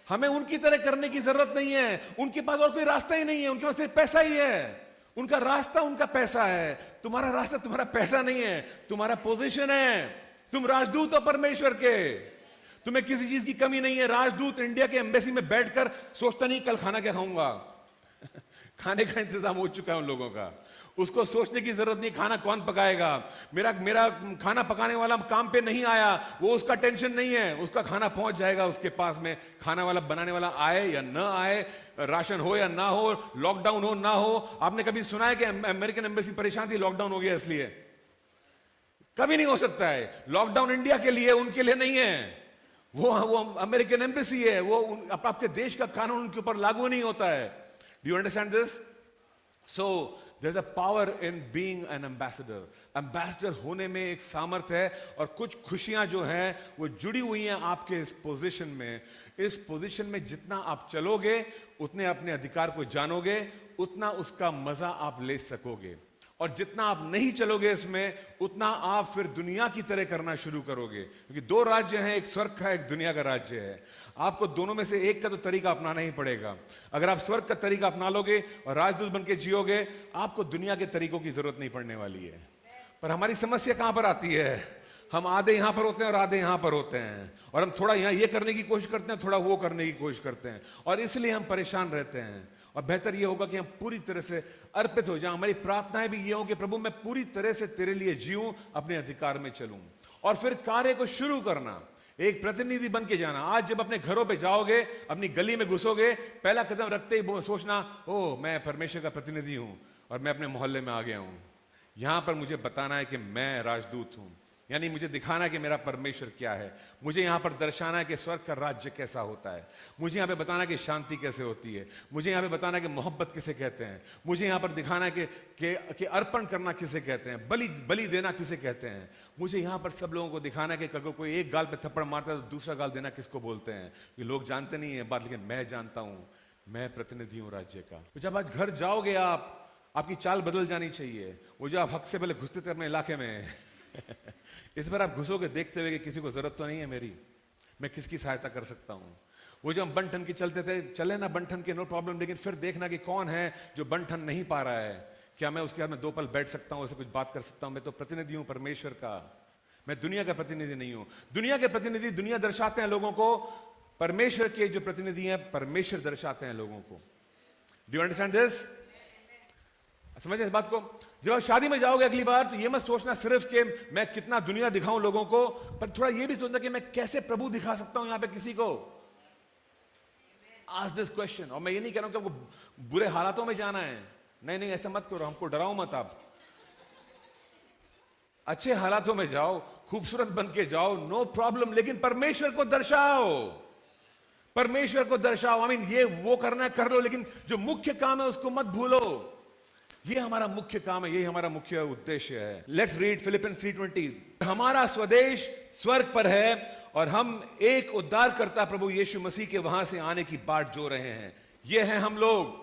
हमें उनकी तरह करने की जरूरत नहीं है, उनके पास और कोई रास्ता ही नहीं है, उनके पास सिर्फ पैसा ही है। उनका रास्ता उनका पैसा है, तुम्हारा रास्ता तुम्हारा पैसा नहीं है, तुम्हारा पोजीशन है। तुम राजदूत हो परमेश्वर के, तुम्हें किसी चीज की कमी नहीं है। राजदूत इंडिया के एम्बेसी में बैठकर सोचता नहीं कल खाना क्या खाऊंगा खाने का इंतजाम हो चुका है उन लोगों का, उसको सोचने की जरूरत नहीं खाना कौन पकाएगा। मेरा खाना पकाने वाला काम पे नहीं आया, वो उसका टेंशन नहीं है, उसका खाना पहुंच जाएगा उसके पास में। खाना वाला बनाने वाला आए या ना आए, राशन हो या ना हो, लॉकडाउन हो ना हो। आपने कभी सुना है कि अमेरिकन एम्बेसी परेशान थी लॉकडाउन हो गया इसलिए? कभी नहीं हो सकता है। लॉकडाउन इंडिया के लिए, उनके लिए नहीं है। वो अमेरिकन एम्बेसी है, वो आपके देश का कानून उनके ऊपर लागू नहीं होता है। Do you understand this? So there's a power in being an ambassador. Ambassador होने में एक सामर्थ्य है और कुछ खुशियां जो हैं वो जुड़ी हुई हैं आपके इस पोजीशन में। इस पोजीशन में जितना आप चलोगे, उतने अपने अधिकार को जानोगे, उतना उसका मजा आप ले सकोगे। और जितना आप नहीं चलोगे इसमें, उतना आप फिर दुनिया की तरह करना शुरू करोगे। क्योंकि दो राज्य हैं, एक स्वर्ग का, एक दुनिया का राज्य है। आपको दोनों में से एक का तो तरीका अपनाना ही पड़ेगा। अगर आप स्वर्ग का तरीका अपना लोगे और राजदूत बन के जियोगे, आपको दुनिया के तरीकों की जरूरत नहीं पड़ने वाली है। पर हमारी समस्या कहां पर आती है? हम आधे यहां पर होते हैं और आधे यहां पर होते हैं, और हम थोड़ा यहां ये करने की कोशिश करते हैं, थोड़ा वो करने की कोशिश करते हैं, और इसलिए हम परेशान रहते हैं। और बेहतर यह होगा कि हम पूरी तरह से अर्पित हो जाएं। हमारी प्रार्थनाएं भी ये हो कि प्रभु मैं पूरी तरह से तेरे लिए जीऊं, अपने अधिकार में चलूं, और फिर कार्य को शुरू करना, एक प्रतिनिधि बन के जाना। आज जब अपने घरों पे जाओगे, अपनी गली में घुसोगे, पहला कदम रखते ही सोचना, ओ मैं परमेश्वर का प्रतिनिधि हूं और मैं अपने मोहल्ले में आ गया हूं, यहां पर मुझे बताना है कि मैं राजदूत हूं, यानी मुझे दिखाना है कि मेरा परमेश्वर क्या है, मुझे यहाँ पर दर्शाना है कि स्वर्ग का राज्य कैसा होता है, मुझे यहाँ पे बताना है कि शांति कैसे होती है, मुझे यहाँ पे बताना है कि मोहब्बत किसे कहते हैं, मुझे यहाँ पर दिखाना है कि अर्पण करना किसे कहते हैं, बलि देना किसे कहते हैं। मुझे यहाँ पर सब लोगों को दिखाना है कि अगर कोई एक गाल पे थप्पड़ मारता है तो दूसरा गाल देना किसको बोलते हैं। ये लोग जानते नहीं है बात, लेकिन मैं जानता हूँ, मैं प्रतिनिधि हूँ राज्य का। तो जब आज घर जाओगे आपकी चाल बदल जानी चाहिए। वो जो आप हक से पहले घुसते थे अपने इलाके में इस बार आप घुसोगे देखते हुए कि किसी को जरूरत तो नहीं है मेरी, मैं किसकी सहायता कर सकता हूँ। वो जो हम बन ठन के चलते थे, चले ना बन ठन के, नो प्रॉब्लम, लेकिन फिर देखना कि कौन है जो बन ठन नहीं पा रहा है, क्या मैं उसके हाथ में 2 पल बैठ सकता हूँ, उससे कुछ बात कर सकता हूँ। मैं तो प्रतिनिधि हूँ परमेश्वर का, मैं दुनिया का प्रतिनिधि नहीं हूँ। दुनिया के प्रतिनिधि दुनिया दर्शाते हैं लोगों को, परमेश्वर के जो प्रतिनिधि हैं परमेश्वर दर्शाते हैं लोगों को। Do you understand this? समझे इस बात को? जब आप शादी में जाओगे अगली बार तो ये मत सोचना सिर्फ कि मैं कितना दुनिया दिखाऊं लोगों को, पर थोड़ा ये भी सोचना कि मैं कैसे प्रभु दिखा सकता हूं यहां पे किसी को। Ask this question. और मैं ये नहीं कह रहा हूं कि आपको बुरे हालातों में जाना है, नहीं नहीं ऐसा मत करो, हमको डराओ मत आप। अच्छे हालातों में जाओ, खूबसूरत बन के जाओ, नो प्रॉब्लम, लेकिन परमेश्वर को दर्शाओ, परमेश्वर को दर्शाओ। आई मीन ये वो करना कर लो, लेकिन जो मुख्य काम है उसको मत भूलो। ये हमारा मुख्य काम है, ये हमारा मुख्य उद्देश्य है। Let's read Philippians 3:20। हमारा स्वदेश स्वर्ग पर है और हम एक उद्धारकर्ता प्रभु यीशु मसीह के वहां से आने की बाट जो रहे हैं। ये हैं हम लोग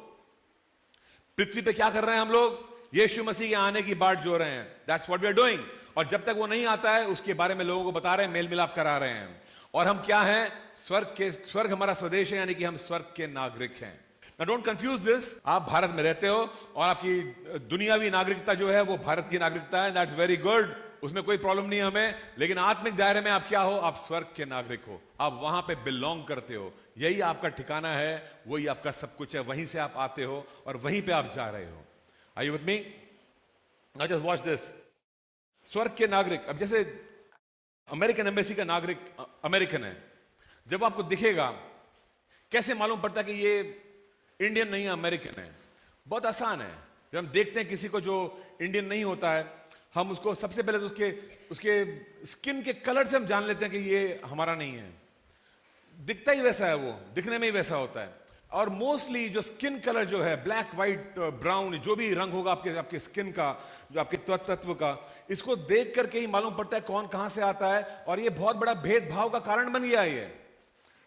पृथ्वी पे क्या कर रहे हैं? हम लोग यीशु मसीह के आने की बाट जो रहे हैं। That's what we are doing. और जब तक वो नहीं आता है उसके बारे में लोगों को बता रहे हैं, मेल मिलाप करा रहे हैं। और हम क्या हैं? स्वर्ग हमारा स्वदेश है, यानी कि हम स्वर्ग के नागरिक हैं। Now don't confuse this। आप भारत में रहते हो और आपकी दुनियावी नागरिकता जो है वो भारत की नागरिकता है, दैट्स वेरी गुड, उसमें कोई प्रॉब्लम नहीं है हमें। लेकिन आत्मिक दायरे में आप क्या हो? आप स्वर्ग के नागरिक हो, आप वहां पे बिलोंग करते हो, यही आपका ठिकाना है, वही आपका सब कुछ है, वहीं से आप आते हो और वहीं पे आप जा रहे हो। Are you with me? Now just watch this। स्वर्ग के नागरिक, अब जैसे अमेरिकन एम्बेसी का नागरिक अमेरिकन है, जब आपको दिखेगा कैसे मालूम पड़ता है कि ये इंडियन नहीं है, अमेरिकन है? बहुत आसान है। जब हम देखते हैं किसी को जो इंडियन नहीं होता है, हम उसको सबसे पहले तो उसके स्किन के कलर से हम जान लेते हैं कि ये हमारा नहीं है। दिखता ही वैसा है, वो दिखने में ही वैसा होता है। और मोस्टली जो स्किन कलर जो है, ब्लैक, व्हाइट, ब्राउन, जो भी रंग होगा आपके स्किन का, जो आपके तत्व का, इसको देख करके ही मालूम पड़ता है कौन कहां से आता है। और ये बहुत बड़ा भेदभाव का कारण बन गया है। ये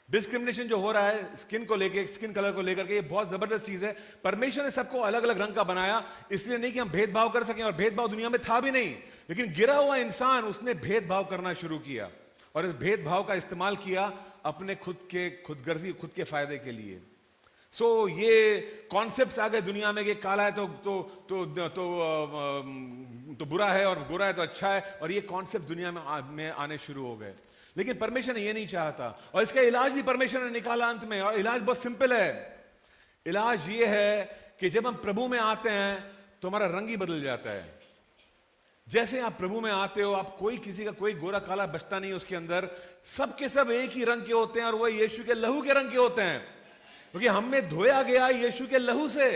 डिस्क्रिमिनेशन जो हो रहा है स्किन को लेके, स्किन कलर को लेकर के, ये बहुत जबरदस्त चीज है। परमेश्वर ने सबको अलग अलग रंग का बनाया, इसलिए नहीं कि हम भेदभाव कर सकें, और भेदभाव दुनिया में था भी नहीं, लेकिन गिरा हुआ इंसान उसने भेदभाव करना शुरू किया और इस भेदभाव का इस्तेमाल किया अपने खुदगर्जी, खुद के फायदे के लिए। ये कॉन्सेप्ट्स आ गए दुनिया में कि काला है तो बुरा है और गोरा है तो अच्छा है, और ये कॉन्सेप्ट दुनिया में आने शुरू हो गए। लेकिन परमेश्वर ने ये नहीं चाहता, और इसका इलाज भी परमेश्वर ने निकाला अंत में। और इलाज बहुत सिंपल है। इलाज ये है कि जब हम प्रभु में आते हैं तो हमारा रंग ही बदल जाता है। जैसे आप प्रभु में आते हो, आप किसी का कोई गोरा काला बचता नहीं उसके अंदर, सबके सब एक ही रंग के होते हैं, और वह यीशु के लहू के रंग के होते हैं, क्योंकि हमें धोया गया यीशु के लहू से।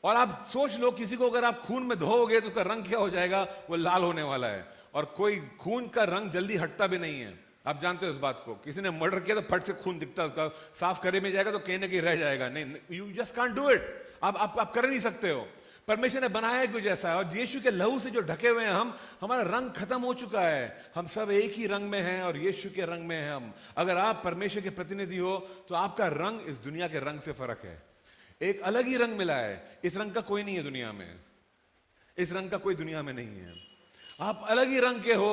और आप सोच लो, किसी को अगर आप खून में धोओगे तो उसका रंग क्या हो जाएगा? वो लाल होने वाला है। और कोई खून का रंग जल्दी हटता भी नहीं है, आप जानते हो इस बात को। किसी ने मर्डर किया तो फट से खून दिखता है उसका, साफ करे में जाएगा तो कहीं ना कहीं रह जाएगा। नहीं, you just can't do it. आप कर नहीं सकते हो। परमेश्वर ने बनाया कुछ ऐसा है, और यीशु के लहू से जो ढके हुए हैं हम, हमारा रंग खत्म हो चुका है। हम सब एक ही रंग में हैं और यीशु के रंग में हैं हम। अगर आप परमेश्वर के प्रतिनिधि हो तो आपका रंग इस दुनिया के रंग से फर्क है, एक अलग ही रंग मिला है। इस रंग का कोई नहीं है दुनिया में, इस रंग का कोई दुनिया में नहीं है। आप अलग ही रंग के हो,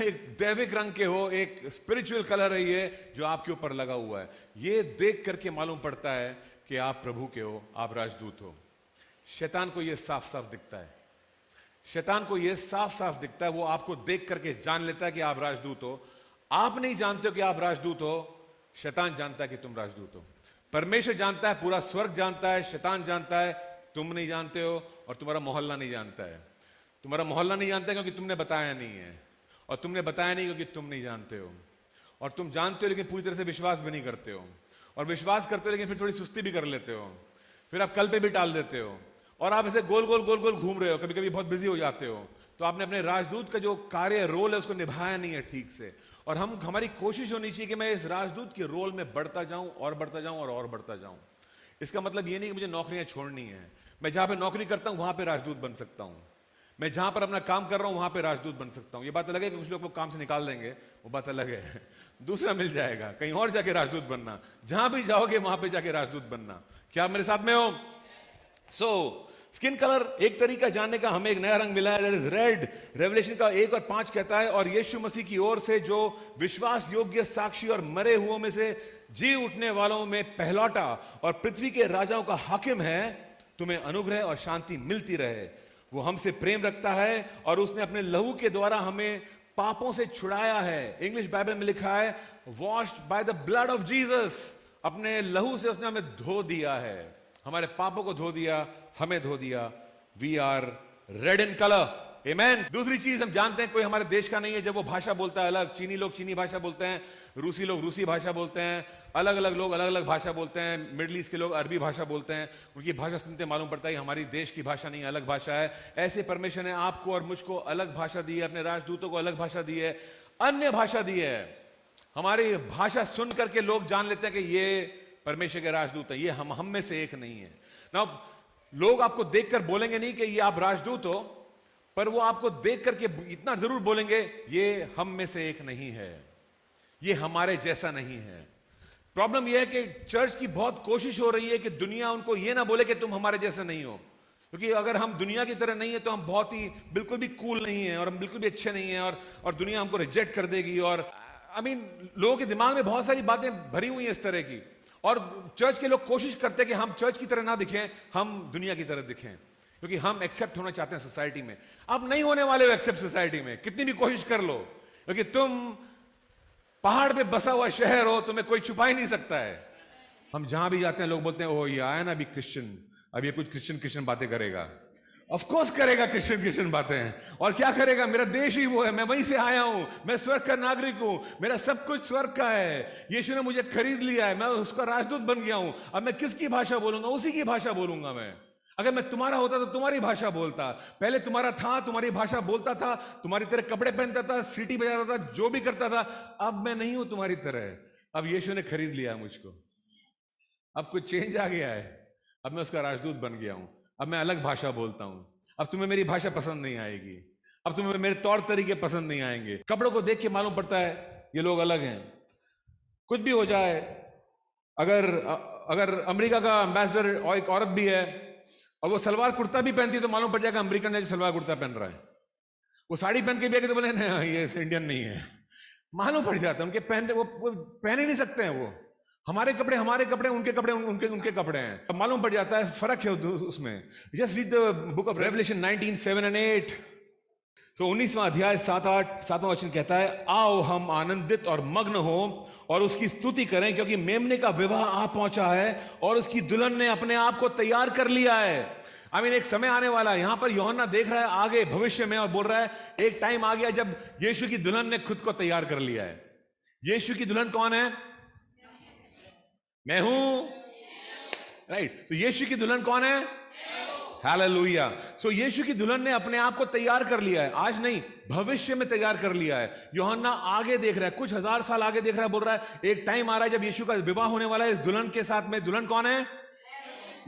एक दैविक रंग के हो, एक स्पिरिचुअल कलर है ये जो आपके ऊपर लगा हुआ है। ये देख करके मालूम पड़ता है कि आप प्रभु के हो, आप राजदूत हो। शैतान को यह साफ साफ दिखता है, शैतान को यह साफ साफ दिखता है। वो आपको देख करके जान लेता है कि आप राजदूत हो। आप नहीं जानते हो कि आप राजदूत हो, शैतान जानता है कि तुम राजदूत हो। परमेश्वर जानता है, पूरा स्वर्ग जानता है, शैतान जानता है, तुम नहीं जानते हो। और तुम्हारा मोहल्ला नहीं जानता है। तुम्हारा मोहल्ला नहीं जानता है क्योंकि तुमने बताया नहीं है, और तुमने बताया नहीं क्योंकि तुम नहीं जानते हो। और तुम जानते हो लेकिन पूरी तरह से विश्वास भी नहीं करते हो, और विश्वास करते हो लेकिन फिर थोड़ी सुस्ती भी कर लेते हो, फिर आप कल पे भी टाल देते हो, और आप ऐसे गोल गोल गोल गोल घूम रहे हो। कभी कभी बहुत बिजी हो जाते हो, तो आपने अपने राजदूत का जो कार्य रोल है उसको निभाया नहीं है ठीक से। और हमारी कोशिश होनी चाहिए कि मैं इस राजदूत के रोल में बढ़ता जाऊं और बढ़ता जाऊं और बढ़ता जाऊं। इसका मतलब ये नहीं कि मुझे नौकरियां छोड़नी है। मैं जहां पे नौकरी करता हूं वहां पे राजदूत बन सकता हूं। मैं जहां पर अपना काम कर रहा हूं वहां पे राजदूत बन सकता हूं। ये बात अलग है कि कुछ लोग काम से निकाल देंगे, वो बात अलग है। दूसरा मिल जाएगा, कहीं और जाके राजदूत बनना। जहां भी जाओगे वहां पे जाके राजदूत बनना। क्या आप मेरे साथ में हो? स्किन कलर एक तरीका जानने का, हमें एक नया रंग मिला है, दैट इज रेड। रेवलेशन का 1 और 5 कहता है, और यीशु मसीह की ओर से जो विश्वास योग्य साक्षी और मरे हुओं में से जी उठने वालों में पहलौटा और पृथ्वी के राजाओं का हाकिम है, तुम्हें अनुग्रह और शांति मिलती रहे। वो हमसे प्रेम रखता है और उसने अपने लहू के द्वारा हमें पापों से छुड़ाया है। इंग्लिश बाइबल में लिखा है, washed by the blood of Jesus. अपने लहू से उसने हमें धो दिया है, हमारे पापों को धो दिया, हमें धो दिया। We are red in colour. Amen. दूसरी चीज हम जानते हैं, कोई हमारे देश का नहीं है जब वो भाषा बोलता है अलग। चीनी लोग चीनी भाषा बोलते हैं, रूसी लोग रूसी भाषा बोलते हैं, अलग अलग लोग अलग अलग भाषा बोलते हैं। मिडिल ईस्ट के लोग अरबी भाषा बोलते हैं। उनकी भाषा सुनते मालूम पड़ता है हमारी देश की भाषा नहीं, अलग भाषा है। ऐसे परमेश्वर ने आपको और मुझको अलग भाषा दी है, अपने राजदूतों को अलग भाषा दी है, अन्य भाषा दी है। हमारी भाषा सुन करके लोग जान लेते हैं कि ये परमेश्वर के राजदूत है, ये हम में से एक नहीं है ना। लोग आपको देखकर बोलेंगे नहीं कि ये आप राजदूत हो, पर वो आपको देख करके इतना जरूर बोलेंगे, ये हम में से एक नहीं है, ये हमारे जैसा नहीं है। प्रॉब्लम यह है कि चर्च की बहुत कोशिश हो रही है कि दुनिया उनको ये ना बोले कि तुम हमारे जैसे नहीं हो, क्योंकि अगर हम दुनिया की तरह नहीं है तो हम बहुत ही बिल्कुल भी कूल नहीं है और हम बिल्कुल भी अच्छे नहीं हैं, और दुनिया हमको रिजेक्ट कर देगी। और लोगों के दिमाग में बहुत सारी बातें भरी हुई हैं इस तरह की, और चर्च के लोग कोशिश करते हैं कि हम चर्च की तरह ना दिखें, हम दुनिया की तरह दिखें, क्योंकि हम एक्सेप्ट होना चाहते हैं सोसाइटी में। आप नहीं होने वाले हो एक्सेप्ट सोसाइटी में, कितनी भी कोशिश कर लो, क्योंकि तुम पहाड़ पे बसा हुआ शहर हो, तुम्हें कोई छुपा ही नहीं सकता है। हम जहां भी जाते हैं लोग बोलते हैं, ओ ये आया ना अभी क्रिश्चियन, अब ये कुछ क्रिश्चियन बातें करेगा। ऑफ कोर्स करेगा क्रिश्चियन बातें, और क्या करेगा, मेरा देश ही वो है, मैं वहीं से आया हूं, मैं स्वर्ग का नागरिक हूं, मेरा सब कुछ स्वर्ग का है, यीशु ने मुझे खरीद लिया है, मैं उसका राजदूत बन गया हूं। अब मैं किसकी भाषा बोलूंगा? उसी की भाषा बोलूंगा मैं। अगर मैं तुम्हारा होता तो तुम्हारी भाषा बोलता, पहले तुम्हारा था, तुम्हारी भाषा बोलता था, तुम्हारी तरह कपड़े पहनता था, सीटी बजाता था, जो भी करता था। अब मैं नहीं हूं तुम्हारी तरह, अब यीशु ने खरीद लिया मुझको, अब कुछ चेंज आ गया है, अब मैं उसका राजदूत बन गया हूं, अब मैं अलग भाषा बोलता हूं। अब तुम्हें मेरी भाषा पसंद नहीं आएगी, अब तुम्हें मेरे तौर तरीके पसंद नहीं आएंगे। कपड़ों को देख के मालूम पड़ता है ये लोग अलग हैं। कुछ भी हो जाए, अगर अमेरिका का एम्बेसडर और एक औरत भी है और वो सलवार कुर्ता भी पहनती है तो मालूम पड़ जाएगा अमेरिकन है, सलवार कुर्ता पहन रहा है। वो साड़ी पहन के भी तो बोले नहीं ये इंडियन नहीं है, मालूम पड़ जाता है। उनके वो पहन ही नहीं सकते हैं, वो हमारे कपड़े उनके कपड़े उनके कपड़े हैं, अब मालूम पड़ जाता है, फर्क है उसमें। Just read the book of revelation 19:7 and 8। तो 19वां अध्याय 7वां वचन कहता है, आओ हम आनंदित और मग्न हो और उसकी स्तुति करें, क्योंकि मेमने का विवाह आ पहुंचा है और उसकी दुल्हन ने अपने आप को तैयार कर लिया है। एक समय आने वाला है, यहां पर यूहन्ना देख रहा है आगे भविष्य में और बोल रहा है एक टाइम आ गया जब यीशु की दुल्हन ने खुद को तैयार कर लिया है। यीशु की दुल्हन कौन है? मैं हूं, राइट। तो यीशु की दुल्हन कौन है? हालेलुया। सो यीशु की दुल्हन ने अपने आप को तैयार कर लिया है, आज नहीं भविष्य में तैयार कर लिया है। यूहन्ना आगे देख रहा है, कुछ हजार साल आगे देख रहा है, बोल रहा है एक टाइम आ रहा है जब यीशु का विवाह होने वाला है इस दुल्हन के साथ में। दुल्हन कौन है?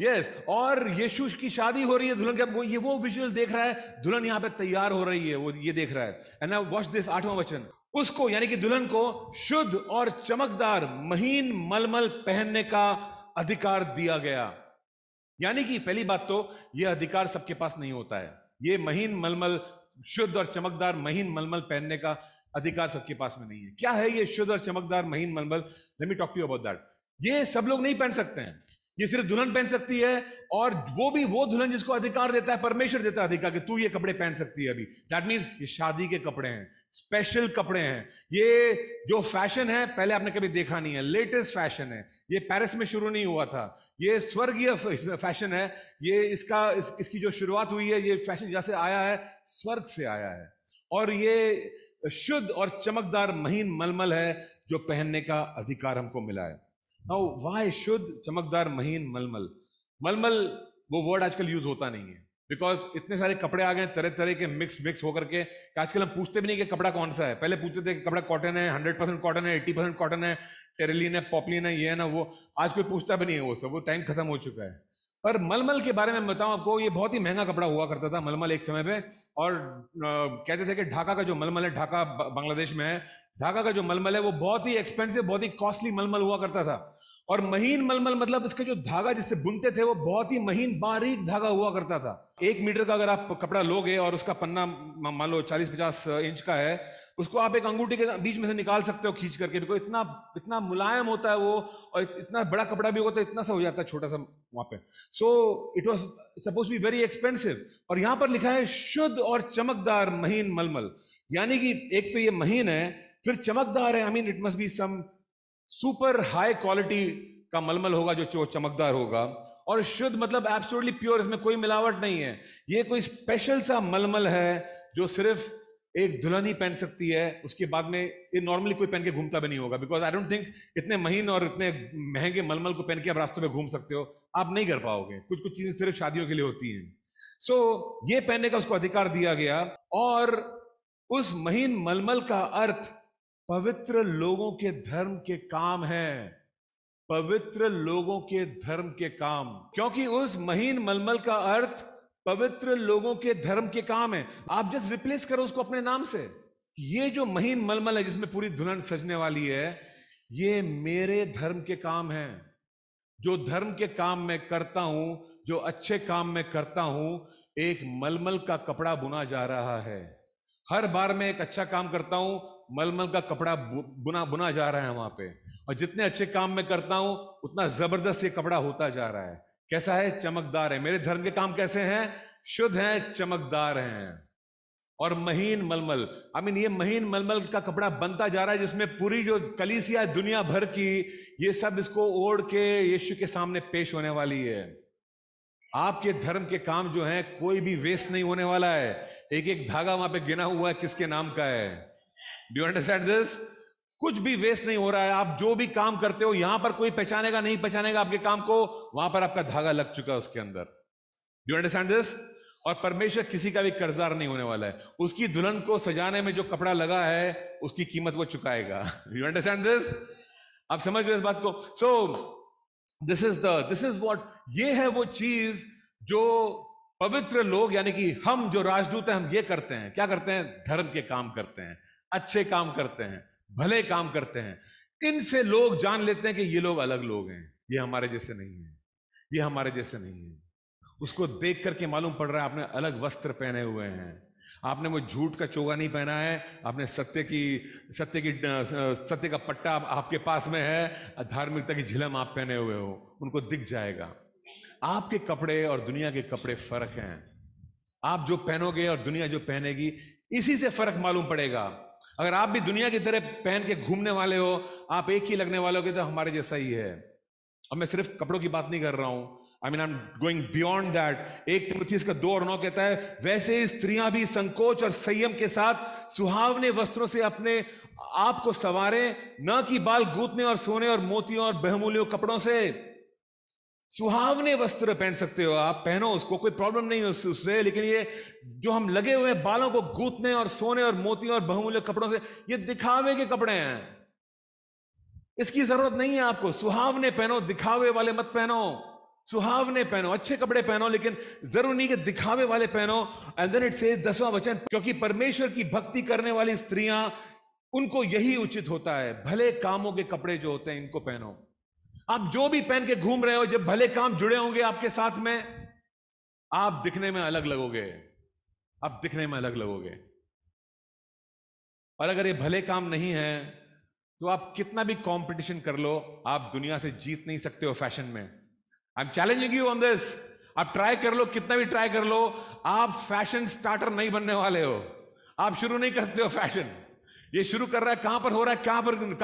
यस। और यीशु की शादी हो रही है दुल्हन के, ये वो विजुअल देख रहा है, दुल्हन यहां पे तैयार हो रही है, वो ये देख रहा है। एंड नाउ वॉच दिस 8वां वचन, उसको यानी कि दुल्हन को शुद्ध और चमकदार महीन मलमल पहनने का अधिकार दिया गया। यानी कि पहली बात तो यह अधिकार सबके पास नहीं होता है, ये महीन मलमल, शुद्ध और चमकदार महीन मलमल पहनने का अधिकार सबके पास में नहीं है। क्या है ये शुद्ध और चमकदार महीन मलमल? Let me talk to you about that. ये सब लोग नहीं पहन सकते हैं, ये सिर्फ दुल्हन पहन सकती है, और वो भी वो दुल्हन जिसको अधिकार देता है, परमेश्वर देता है अधिकार कि तू ये कपड़े पहन सकती है अभी। दैट मीन्स ये शादी के कपड़े हैं, स्पेशल कपड़े हैं। ये जो फैशन है पहले आपने कभी देखा नहीं है, लेटेस्ट फैशन है, ये पेरिस में शुरू नहीं हुआ था, ये स्वर्गीय फैशन है। ये इसकी जो शुरुआत हुई है, ये फैशन जैसे आया है स्वर्ग से आया है, और ये शुद्ध और चमकदार महीन मलमल है जो पहनने का अधिकार हमको मिला है। Now, why शुद्ध चमकदार महीन मलमल? मलमल वो वर्ड आजकल यूज होता नहीं है, बिकॉज इतने सारे कपड़े आ गए तरह तरह के मिक्स होकर के आजकल हम पूछते भी नहीं कि कपड़ा कौन सा है। पहले पूछते थे कि कपड़ा कॉटन है, 100% कॉटन है, 80% कॉटन है, टेरिलिन है, पॉपलिन है, ये है ना वो। आज कोई पूछता भी नहीं है वो सब, वो टाइम खत्म हो चुका है। पर मलमल के बारे में बताऊं आपको, ये बहुत ही महंगा कपड़ा हुआ करता था मलमल एक समय पे। और कहते थे कि ढाका का जो मलमल है, ढाका बांग्लादेश में है, ढाका का जो मलमल है वो बहुत ही एक्सपेंसिव, बहुत ही कॉस्टली मलमल हुआ करता था। और महीन मलमल मतलब इसका जो धागा जिससे बुनते थे वो बहुत ही महीन बारीक धागा हुआ करता था। 1 मीटर का अगर आप कपड़ा लोगे और उसका पन्ना मान लो 40-50 इंच का है, उसको आप एक अंगूठी के बीच में से निकाल सकते हो खींच करके, बिकॉज इतना इतना मुलायम होता है वो। और इतना बड़ा कपड़ा भी होगा तो इतना सा हो जाता है छोटा सा वहां पे। So it was suppose be very expensive. और यहां पर लिखा है शुद्ध और चमकदार महीन मलमल, यानी कि एक तो ये महीन है, फिर चमकदार है। I mean it must be some super high quality का मलमल होगा जो चमकदार होगा। और शुद्ध मतलब एब्सोल्युटली प्योर, इसमें कोई मिलावट नहीं है। ये कोई स्पेशल सा मलमल है जो सिर्फ एक दुल्हन ही पहन सकती है। उसके बाद में ये नॉर्मली कोई पहन के घूमता भी नहीं होगा, बिकॉज आई डोंट थिंक इतने महीन और इतने महंगे मलमल को पहन के आप रास्तों में घूम सकते हो, आप नहीं कर पाओगे। कुछ कुछ चीजें सिर्फ शादियों के लिए होती हैं। सो ये पहनने का उसको अधिकार दिया गया। और उस महीन मलमल का अर्थ पवित्र लोगों के धर्म के काम है, पवित्र लोगों के धर्म के काम। क्योंकि उस महीन मलमल का अर्थ पवित्र लोगों के धर्म के काम है। आप जस्ट रिप्लेस करो उसको अपने नाम से। ये जो महीन मलमल है जिसमें पूरी दुल्हन सजने वाली है, ये मेरे धर्म के काम है। जो धर्म के काम मैं करता हूं, जो अच्छे काम मैं करता हूं, एक मलमल का कपड़ा बुना जा रहा है। हर बार मैं एक अच्छा काम करता हूं, मलमल का कपड़ा बुना जा रहा है वहां पे। और जितने अच्छे काम मैं करता हूं उतना जबरदस्त ये कपड़ा होता जा रहा है। कैसा है? चमकदार है। मेरे धर्म के काम कैसे हैं? शुद्ध हैं, चमकदार हैं और महीन मलमल। आई मीन ये महीन मलमल का कपड़ा बनता जा रहा है, जिसमें पूरी जो कलीसिया है दुनिया भर की, ये सब इसको ओढ़ के यीशु के सामने पेश होने वाली है। आपके धर्म के काम जो है कोई भी वेस्ट नहीं होने वाला है। एक एक धागा वहां पे गिना हुआ है किसके नाम का है। Do you understand this? कुछ भी वेस्ट नहीं हो रहा है। आप जो भी काम करते हो, यहां पर कोई पहचानेगा नहीं पहचानेगा आपके काम को, वहां पर आपका धागा लग चुका है उसके अंदर। Do you understand this? और परमेश्वर किसी का भी कर्जदार नहीं होने वाला है। उसकी दुल्हन को सजाने में जो कपड़ा लगा है उसकी कीमत वो चुकाएगा। You understand this? आप समझ रहे इस बात को? सो दिस इज व्हाट, ये है वो चीज जो पवित्र लोग यानी कि हम जो राजदूत हैं, हम ये करते हैं। क्या करते हैं? धर्म के काम करते हैं, अच्छे काम करते हैं, भले काम करते हैं। इनसे लोग जान लेते हैं कि ये लोग अलग लोग हैं, ये हमारे जैसे नहीं है, ये हमारे जैसे नहीं है। उसको देख करके मालूम पड़ रहा है आपने अलग वस्त्र पहने हुए हैं, आपने वो झूठ का चोगा नहीं पहना है, आपने सत्य का पट्टा आपके पास में है, धार्मिकता की झिलम आप पहने हुए हो। उनको दिख जाएगा। आपके कपड़े और दुनिया के कपड़े फर्क हैं। आप जो पहनोगे और दुनिया जो पहनेगी, इसी से फर्क मालूम पड़ेगा। अगर आप भी दुनिया की तरह पहन के घूमने वाले हो, आप एक ही लगने वाले हो कि तो हमारे जैसा ही है। अब मैं सिर्फ कपड़ों की बात नहीं कर रहा हूं, I mean I am going beyond that. 1 तिमुथियुस का 2:9 कहता है, वैसे स्त्रियां भी संकोच और संयम के साथ सुहावने वस्त्रों से अपने आप को संवारे, न कि बाल गूंथने और सोने और मोतियों और बहुमूल्य कपड़ों से। सुहावने वस्त्र पहन सकते हो आप, पहनो उसको, कोई प्रॉब्लम नहीं है उससे। लेकिन ये जो हम लगे हुए हैं बालों को गूंथने और सोने और मोतियों और बहुमूल्य कपड़ों से, ये दिखावे के कपड़े हैं। इसकी जरूरत नहीं है आपको। सुहावने पहनो, दिखावे वाले मत पहनो। सुहावने पहनो, अच्छे कपड़े पहनो, लेकिन जरूर नहीं कि दिखावे वाले पहनो। एंड देन इट सेज 10वां वचन, क्योंकि परमेश्वर की भक्ति करने वाली स्त्रियां, उनको यही उचित होता है। भले कामों के कपड़े जो होते हैं इनको पहनो। आप जो भी पहन के घूम रहे हो, जब भले काम जुड़े होंगे आपके साथ में, आप दिखने में अलग लगोगे। आप दिखने में अलग लगोगे। और अगर ये भले काम नहीं है तो आप कितना भी कंपटीशन कर लो, आप दुनिया से जीत नहीं सकते हो फैशन में। I am challenging you on this. आप ट्राई कर लो, कितना भी ट्राई कर लो, आप फैशन स्टार्टर नहीं बनने वाले हो। आप शुरू नहीं कर सकते हो फैशन। ये शुरू कर रहा है, कहां पर हो रहा है, कहां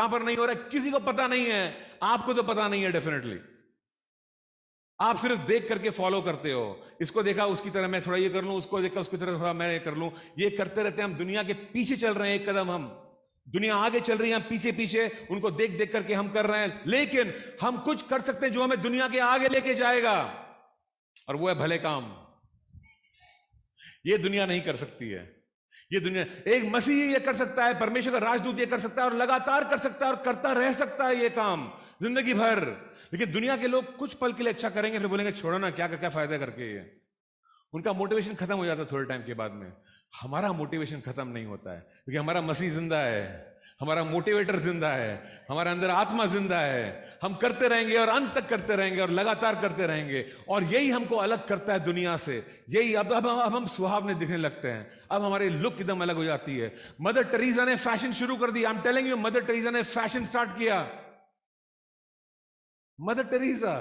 पर नहीं हो रहा है, किसी को पता नहीं है। आपको तो पता नहीं है डेफिनेटली। आप सिर्फ देख करके फॉलो करते हो। इसको देखा उसकी तरह मैं थोड़ा ये कर लूं, उसको देखा उसकी तरह थोड़ा मैं ये कर लूं। ये करते रहते हैं हम। दुनिया के पीछे चल रहे हैं, एक कदम हम, दुनिया आगे चल रही है, हम पीछे पीछे उनको देख देख करके हम कर रहे हैं। लेकिन हम कुछ कर सकते हैं जो हमें दुनिया के आगे लेके जाएगा, और वो है भले काम। ये दुनिया नहीं कर सकती है। ये दुनिया, एक मसीही ये कर सकता है, परमेश्वर का राजदूत ये कर सकता है और लगातार कर सकता है और करता रह सकता है ये काम जिंदगी भर। लेकिन दुनिया के लोग कुछ पल के लिए अच्छा करेंगे, फिर बोलेंगे छोड़ो ना, क्या क्या फायदा करके ये। उनका मोटिवेशन खत्म हो जाता है थोड़े टाइम के बाद में। हमारा मोटिवेशन खत्म नहीं होता है, क्योंकि हमारा मसीह जिंदा है, हमारा मोटिवेटर जिंदा है, हमारा अंदर आत्मा जिंदा है। हम करते रहेंगे और अंत तक करते रहेंगे और लगातार करते रहेंगे, और यही हमको अलग करता है दुनिया से। यही अब हम सुहावने दिखने लगते हैं, अब हमारी लुक एकदम अलग हो जाती है। मदर टेरेसा ने फैशन शुरू कर दी। I am telling you, mother Teresa ने फैशन स्टार्ट किया। मदर टेरेसा,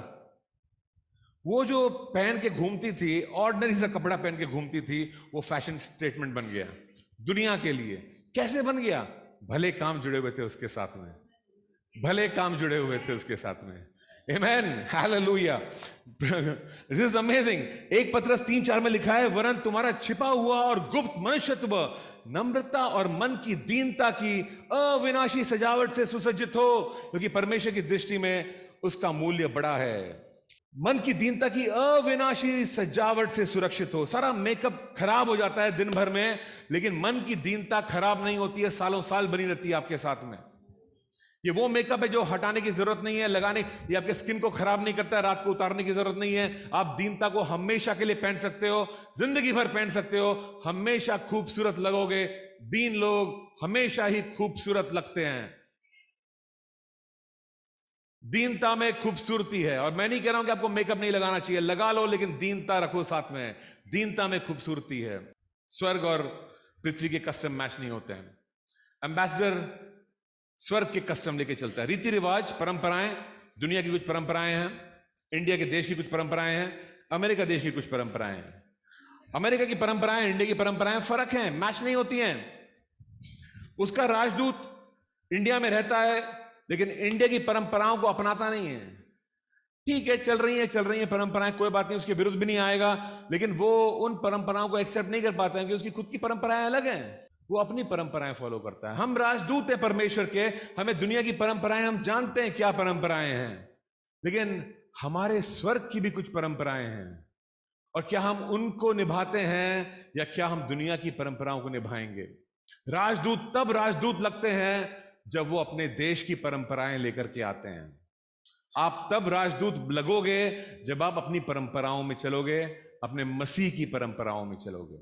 वो जो पहन के घूमती थी, ऑर्डिनरी सा कपड़ा पहन के घूमती थी, वो फैशन स्टेटमेंट बन गया दुनिया के लिए। कैसे बन गया? भले काम जुड़े हुए थे उसके साथ में, भले काम जुड़े हुए थे उसके साथ में। आमेन, हालेलुया, दिस इज अमेजिंग। 1 पतरस 3:4 में लिखा है, वरन तुम्हारा छिपा हुआ और गुप्त मनुष्यत्व नम्रता और मन की दीनता की अविनाशी सजावट से सुसज्जित हो, क्योंकि परमेश्वर की दृष्टि में उसका मूल्य बड़ा है। मन की दीनता की अविनाशी सजावट से सुरक्षित हो। सारा मेकअप खराब हो जाता है दिन भर में, लेकिन मन की दीनता खराब नहीं होती है, सालों साल बनी रहती है आपके साथ में। ये वो मेकअप है जो हटाने की जरूरत नहीं है, लगाने, ये आपके स्किन को खराब नहीं करता है, रात को उतारने की जरूरत नहीं है। आप दीनता को हमेशा के लिए पहन सकते हो, जिंदगी भर पहन सकते हो, हमेशा खूबसूरत लगोगे। दीन लोग हमेशा ही खूबसूरत लगते हैं। दीनता में खूबसूरती है। और मैं नहीं कह रहा हूं कि आपको मेकअप नहीं लगाना चाहिए, लगा लो, लेकिन दीनता रखो साथ में। दीनता में खूबसूरती है। स्वर्ग और पृथ्वी के कस्टम मैच नहीं होते हैं। एम्बेसडर स्वर्ग के कस्टम लेके चलता है। रीति रिवाज, परंपराएं, दुनिया की कुछ परंपराएं हैं, इंडिया के देश की कुछ परंपराएं हैं, अमेरिका देश की कुछ परंपराएं हैं। अमेरिका की परंपराएं, इंडिया की परंपराएं फर्क हैं, मैच नहीं होती हैं। उसका राजदूत इंडिया में रहता है, लेकिन इंडिया की परंपराओं को अपनाता नहीं है। ठीक है, चल रही है परंपराएं, कोई बात नहीं, उसके विरुद्ध भी नहीं आएगा, लेकिन वो उन परंपराओं को एक्सेप्ट नहीं कर पाता है, क्योंकि उसकी खुद की परंपराएं अलग हैं। वो अपनी परंपराएं फॉलो करता है। हम राजदूत हैं परमेश्वर के, हमें दुनिया की परंपराएं, हम जानते हैं क्या परंपराएं हैं, लेकिन हमारे स्वर्ग की भी कुछ परंपराएं हैं। और क्या हम उनको निभाते हैं, या क्या हम दुनिया की परंपराओं को निभाएंगे? राजदूत तब राजदूत लगते हैं जब वो अपने देश की परंपराएं लेकर के आते हैं। आप तब राजदूत लगोगे जब आप अपनी परंपराओं में चलोगे, अपने मसीह की परंपराओं में चलोगे।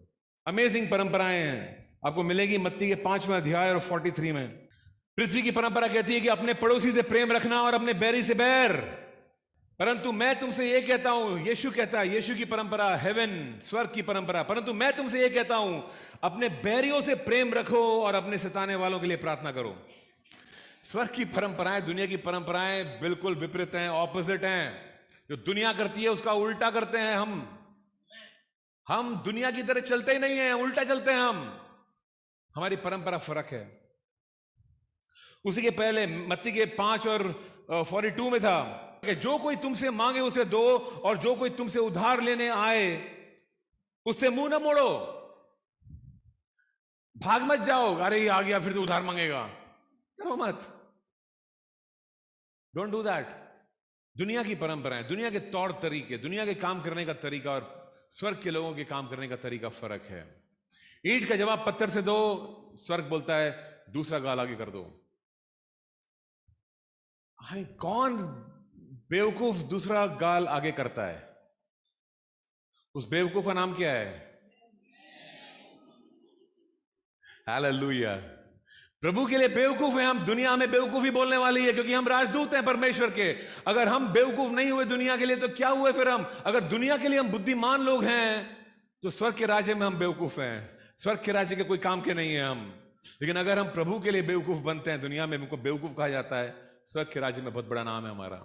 अमेजिंग परंपराएं हैं, आपको मिलेगी मत्ती के 5वें अध्याय और 43 में। पृथ्वी की परंपरा कहती है कि अपने पड़ोसी से प्रेम रखना और अपने बैरी से बैर। परंतु मैं तुमसे ये कहता हूं, यीशु कहता है, यीशु की परंपरा, हेवन, स्वर्ग की परंपरा, परंतु मैं तुमसे ये कहता हूं, अपने बैरियों से प्रेम रखो और अपने सताने वालों के लिए प्रार्थना करो। स्वर्ग की परंपराएं दुनिया की परंपराएं बिल्कुल विपरीत हैं, ऑपोजिट हैं। जो दुनिया करती है उसका उल्टा करते हैं हम दुनिया की तरह चलते ही नहीं है, उल्टा चलते हैं हम। हमारी परंपरा फर्क है। उसी के पहले मत्ती के 5 और 42 में था कि जो कोई तुमसे मांगे उसे दो, और जो कोई तुमसे उधार लेने आए उससे मुंह न मोड़ो। भाग मत जाओ, अरे ये आ गया फिर तो उधार मांगेगा, करो मत, डोंट डू दैट। दुनिया की परंपराएं, दुनिया के तौर तरीके, दुनिया के काम करने का तरीका और स्वर्ग के लोगों के काम करने का तरीका फर्क है। ईंट का जवाब पत्थर से दो, स्वर्ग बोलता है दूसरा गाल आगे कर दो। कौन बेवकूफ दूसरा गाल आगे करता है? उस बेवकूफ का नाम क्या है? हालेलुया। प्रभु के लिए बेवकूफ है हम, दुनिया में बेवकूफी बोलने वाली है, क्योंकि हम राजदूत हैं परमेश्वर के। अगर हम बेवकूफ नहीं हुए दुनिया के लिए तो क्या हुए फिर हम? अगर दुनिया के लिए हम बुद्धिमान लोग हैं तो स्वर्ग के राज्य में हम बेवकूफ हैं। स्वर्ग के राज्य के कोई काम के नहीं है हम। लेकिन अगर हम प्रभु के लिए बेवकूफ बनते हैं, दुनिया में हमको बेवकूफ कहा जाता है, स्वर्ग के राज्य में बहुत बड़ा नाम है हमारा।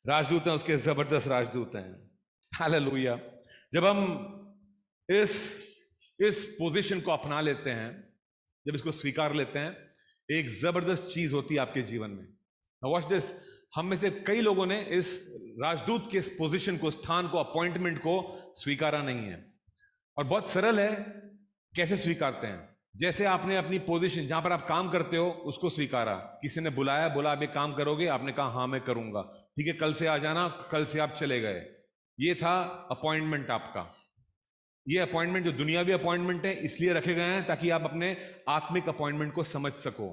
राजदूत हैं उसके, जबरदस्त राजदूत हैं। हालेलुया। जब हम इस पोजीशन को अपना लेते हैं, जब इसको स्वीकार लेते हैं, एक जबरदस्त चीज होती है आपके जीवन में। वॉच दिस, हम में से कई लोगों ने इस राजदूत के इस पोजीशन को, स्थान को, अपॉइंटमेंट को स्वीकारा नहीं है। और बहुत सरल है कैसे स्वीकारते हैं। जैसे आपने अपनी पोजीशन जहां पर आप काम करते हो उसको स्वीकारा। किसी ने बुलाया, बोला आप एक काम करोगे, आपने कहा हाँ मैं करूंगा, ठीक है कल से आ जाना, कल से आप चले गए। ये था अपॉइंटमेंट आपका, ये अपॉइंटमेंट जो दुनियावी अपॉइंटमेंट है इसलिए रखे गए हैं ताकि आप अपने आत्मिक अपॉइंटमेंट को समझ सको।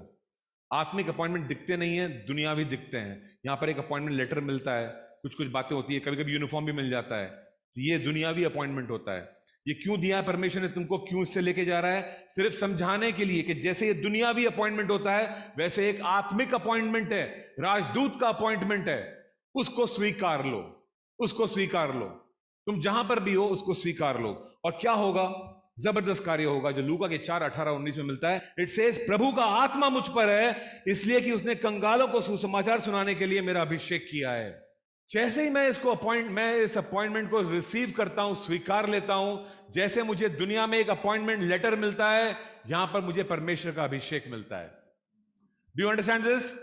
आत्मिक अपॉइंटमेंट दिखते नहीं है, दुनियावी दिखते हैं। यहां पर एक अपॉइंटमेंट लेटर मिलता है, कुछ कुछ बातें होती है, कभी कभी यूनिफॉर्म भी मिल जाता है, ये दुनियावी अपॉइंटमेंट होता है। ये क्यों दिया है परमेश्वर ने तुमको, क्यों इससे लेके जा रहा है? सिर्फ समझाने के लिए कि जैसे ये दुनियावी अपॉइंटमेंट होता है वैसे एक आत्मिक अपॉइंटमेंट है, राजदूत का अपॉइंटमेंट है, उसको स्वीकार लो, उसको स्वीकार लो। तुम जहां पर भी हो उसको स्वीकार लो। और क्या होगा? जबरदस्त कार्य होगा जो लूका के 4:18-19 में मिलता है। इट सेज, प्रभु का आत्मा मुझ पर है इसलिए कि उसने कंगालों को सुसमाचार सुनाने के लिए मेरा अभिषेक किया है। जैसे ही मैं इस अपॉइंटमेंट को रिसीव करता हूं, स्वीकार लेता हूं, जैसे मुझे दुनिया में एक अपॉइंटमेंट लेटर मिलता है, यहां पर मुझे परमेश्वर का अभिषेक मिलता है। Do you understand this?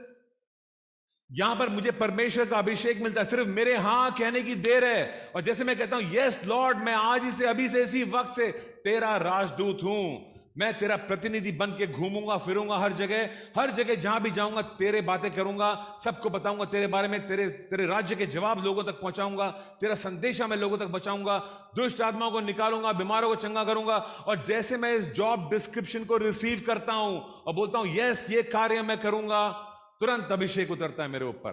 यहां पर मुझे परमेश्वर का अभिषेक मिलता है, सिर्फ मेरे हां कहने की देर है। और जैसे मैं कहता हूं, यस लॉर्ड, मैं आज ही से, अभी से, इसी वक्त से तेरा राजदूत हूं, मैं तेरा प्रतिनिधि बन के घूमूंगा फिरूंगा हर जगह जहां भी जाऊंगा तेरे बातें करूंगा, सबको बताऊंगा तेरे बारे में, तेरे राज्य के जवाब लोगों तक पहुंचाऊंगा, तेरा संदेशा मैं लोगों तक बचाऊंगा, दुष्ट आत्माओं को निकालूंगा, बीमारों को चंगा करूंगा। और जैसे मैं इस जॉब डिस्क्रिप्शन को रिसीव करता हूं और बोलता हूं यस ये कार्य मैं करूंगा, तुरंत अभिषेक उतरता है मेरे ऊपर।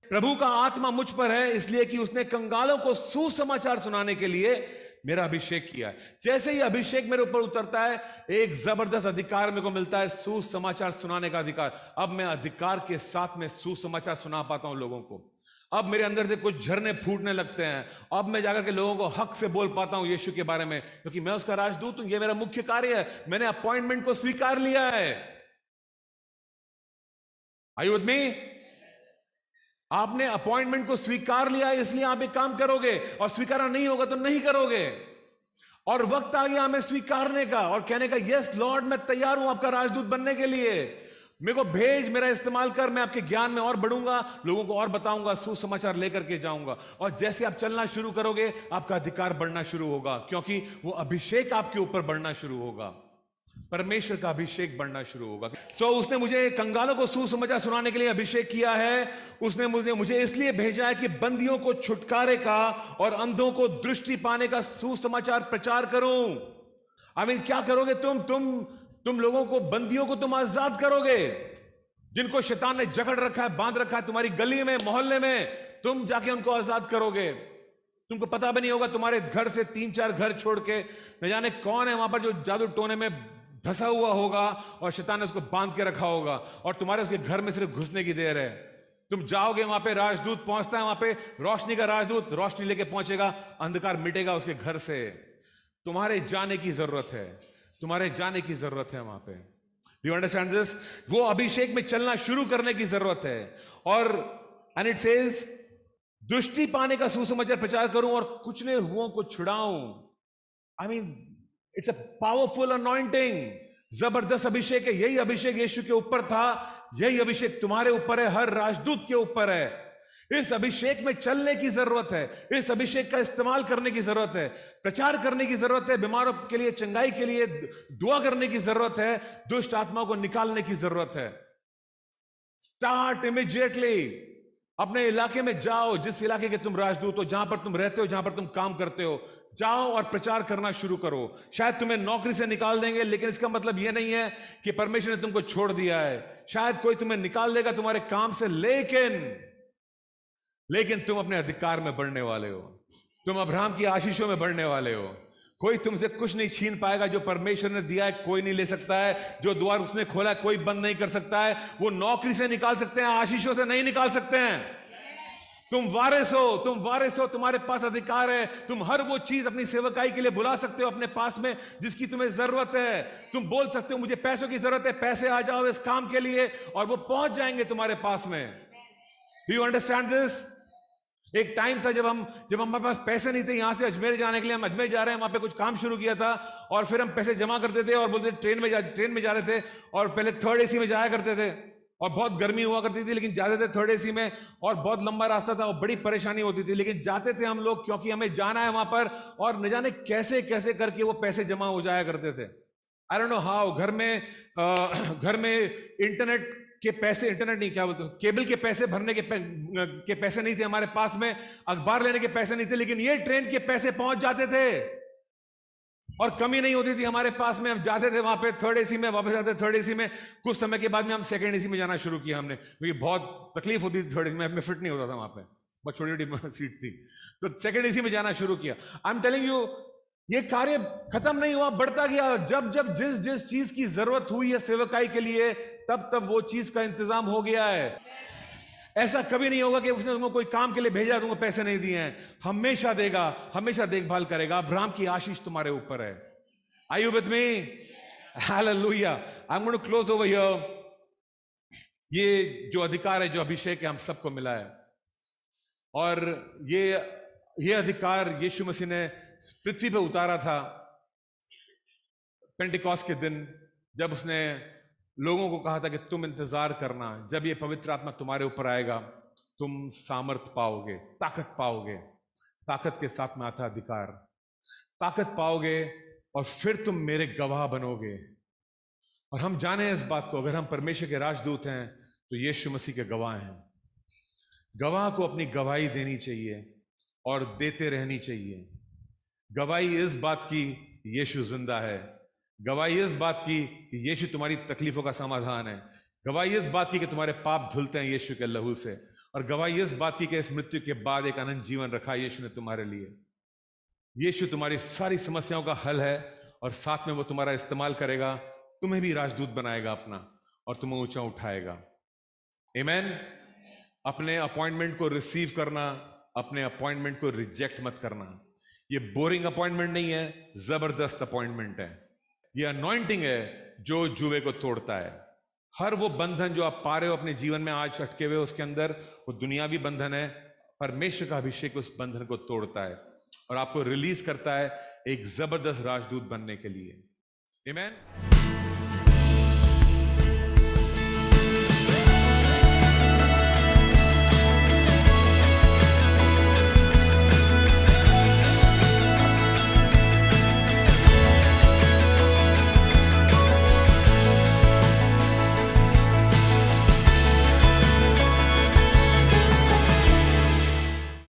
प्रभु का आत्मा मुझ पर है इसलिए कि उसने कंगालों को सुसमाचार सुनाने के लिए मेरा अभिषेक किया है। जैसे ही अभिषेक मेरे ऊपर उतरता है, एक जबरदस्त अधिकार मेरे को मिलता है, सुसमाचार सुनाने का अधिकार। अब मैं अधिकार के साथ में सुसमाचार सुना पाता हूं लोगों को। अब मेरे अंदर से कुछ झरने फूटने लगते हैं। अब मैं जाकर के लोगों को हक से बोल पाता हूं यीशु के बारे में, क्योंकि मैं उसका राजदूत हूं। यह मेरा मुख्य कार्य है, मैंने अपॉइंटमेंट को स्वीकार लिया है। Are you with me? आपने अपॉइंटमेंट को स्वीकार लिया है, इसलिए आप एक काम करोगे, और स्वीकारा नहीं होगा तो नहीं करोगे। और वक्त आ गया हमें स्वीकारने का और कहने का, यस लॉर्ड, मैं तैयार हूं आपका राजदूत बनने के लिए, मेरे को भेज, मेरा इस्तेमाल कर, मैं आपके ज्ञान में और बढ़ूंगा, लोगों को और बताऊंगा, सुसमाचार लेकर के जाऊंगा। और जैसे आप चलना शुरू करोगे, आपका अधिकार बढ़ना शुरू होगा, क्योंकि वो अभिषेक आपके ऊपर बढ़ना शुरू होगा, परमेश्वर का अभिषेक बढ़ना शुरू होगा। उसने मुझे कंगालों को सुसमाचार सुनाने के लिए अभिषेक किया है। उसने मुझे इसलिए भेजा है कि बंदियों को छुटकारे का और अंधों को दृष्टि पाने का सुसमाचार प्रचार करूं। क्या करोगे तुम लोगों को, बंदियों को तुम आजाद करोगे, जिनको शैतान ने जकड़ रखा है, बांध रखा है तुम्हारी गली में, मोहल्ले में, तुम जाके उनको आजाद करोगे। तुमको पता भी नहीं होगा, तुम्हारे घर से 3-4 घर छोड़ के न जाने कौन है वहां पर जो जादू टोने में धसा हुआ होगा और शैतान ने उसको बांध के रखा होगा, और तुम्हारे उसके घर में सिर्फ घुसने की देर है। तुम जाओगे, वहां पे राजदूत पहुंचता है, वहां पे रोशनी का राजदूत रोशनी लेके पहुंचेगा, अंधकार मिटेगा उसके घर से। तुम्हारे जाने की जरूरत है, तुम्हारे जाने की जरूरत है वहां पे। Do you understand this? वो अभिषेक में चलना शुरू करने की जरूरत है। और एंड इट सेज, दृष्टि पाने का सुसमाचार प्रचार करूं और कुचले हुओं को छुड़ाऊं। इट्स अ पावरफुल अनॉइंटिंग, जबरदस्त अभिषेक है। यही अभिषेक यीशु के ऊपर था, यही अभिषेक तुम्हारे ऊपर है, हर राजदूत के ऊपर है। इस अभिषेक में चलने की जरूरत है, इस अभिषेक का इस्तेमाल करने की जरूरत है, प्रचार करने की जरूरत है, बीमारों के लिए, चंगाई के लिए दुआ करने की जरूरत है, दुष्ट आत्माओं को निकालने की जरूरत है। Start immediately. अपने इलाके में जाओ, जिस इलाके के तुम राजदूत हो, जहां पर तुम रहते हो, जहां पर तुम काम करते हो, जाओ और प्रचार करना शुरू करो। शायद तुम्हें नौकरी से निकाल देंगे, लेकिन इसका मतलब यह नहीं है कि परमेश्वर ने तुमको छोड़ दिया है। शायद कोई तुम्हें निकाल देगा तुम्हारे काम से, लेकिन तुम अपने अधिकार में बढ़ने वाले हो, तुम अब्राहम की आशीषों में बढ़ने वाले हो। कोई तुमसे कुछ नहीं छीन पाएगा। जो परमेश्वर ने दिया है कोई नहीं ले सकता है, जो द्वार उसने खोला है कोई बंद नहीं कर सकता है। वो नौकरी से निकाल सकते हैं, आशीषों से नहीं निकाल सकते हैं। तुम वारिस हो, तुम्हारे पास अधिकार है। तुम हर वो चीज अपनी सेवकाई के लिए बुला सकते हो अपने पास में जिसकी तुम्हें जरूरत है। तुम बोल सकते हो मुझे पैसों की जरूरत है, पैसे आ जाओ इस काम के लिए, और वो पहुंच जाएंगे तुम्हारे पास में। Do you understand this? एक टाइम था जब हमारे पास पैसे नहीं थे, यहां से अजमेर जाने के लिए, हम अजमेर जा रहे हैं, वहां पे कुछ काम शुरू किया था, और फिर हम पैसे जमा करते थे और बोलते ट्रेन में जा रहे थे, और पहले 3rd AC में जाया करते थे, और बहुत गर्मी हुआ करती थी, लेकिन जाते थे 3rd AC में, और बहुत लंबा रास्ता था और बड़ी परेशानी होती थी, लेकिन जाते थे हम लोग क्योंकि हमें जाना है वहां पर, और न जाने कैसे कैसे करके वो पैसे जमा हो जाया करते थे। I don't know how. घर में इंटरनेट के पैसे, इंटरनेट नहीं, क्या बोलते हैं, केबल के पैसे भरने के पैसे नहीं थे हमारे पास में, अखबार लेने के पैसे नहीं थे, लेकिन ये ट्रेन के पैसे पहुंच जाते थे। और कमी नहीं होती थी हमारे पास में। हम जाते थे वहां पे थर्ड एसी में, वापस आते थर्ड एसी में। कुछ समय के बाद में हम सेकंड एसी में जाना शुरू किया हमने, क्योंकि बहुत तकलीफ होती थी थर्ड एसी में, फिट नहीं होता था वहां पे, बहुत छोटी छोटी सीट थी। तो सेकंड एसी में जाना शुरू किया। आई एम टेलिंग यू, ये कार्य खत्म नहीं हुआ, बढ़ता गया। जब जब जिस जिस चीज की जरूरत हुई है सेवकाई के लिए, तब तब वो चीज का इंतजाम हो गया है। ऐसा कभी नहीं होगा कि उसने तुमको कोई काम के लिए भेजा, तुमको पैसे नहीं दिए हैं। हमेशा देगा, हमेशा देखभाल करेगा। अब्राहम की आशीष तुम्हारे ऊपर है। Are you with me? Hallelujah. I am going to close over here. ये जो अधिकार है, जो अभिषेक है, हम सबको मिला है। और ये अधिकार यीशु मसीह ने पृथ्वी पे उतारा था पेंटिकॉस्ट के दिन, जब उसने लोगों को कहा था कि तुम इंतजार करना, जब ये पवित्र आत्मा तुम्हारे ऊपर आएगा तुम सामर्थ पाओगे, ताकत पाओगे। ताकत के साथ में आता अधिकार। ताकत पाओगे और फिर तुम मेरे गवाह बनोगे। और हम जाने इस बात को, अगर हम परमेश्वर के राजदूत हैं तो यीशु मसीह के गवाह हैं। गवाह को अपनी गवाही देनी चाहिए और देते रहनी चाहिए। गवाही इस बात की यीशु जिंदा है। गवाही इस बात की कि यीशु तुम्हारी तकलीफों का समाधान है। गवाही इस बात की कि तुम्हारे पाप धुलते हैं यीशु के लहू से। और गवाही इस बात की कि इस मृत्यु के बाद एक अनंत जीवन रखा यीशु ने तुम्हारे लिए। यीशु तुम्हारी सारी समस्याओं का हल है, और साथ में वो तुम्हारा इस्तेमाल करेगा, तुम्हें भी राजदूत बनाएगा अपना, और तुम्हें ऊंचा उठाएगा। आमीन। अपने अपॉइंटमेंट को रिसीव करना, अपने अपॉइंटमेंट को रिजेक्ट मत करना। ये बोरिंग अपॉइंटमेंट नहीं है, जबरदस्त अपॉइंटमेंट है। ये अनॉइंटिंग है जो जुए को तोड़ता है। हर वो बंधन जो आप पा रहे हो अपने जीवन में आज अटके हुए, उसके अंदर वो दुनियावी बंधन है। परमेश्वर का अभिषेक उस बंधन को तोड़ता है और आपको रिलीज करता है एक जबरदस्त राजदूत बनने के लिए। आमीन।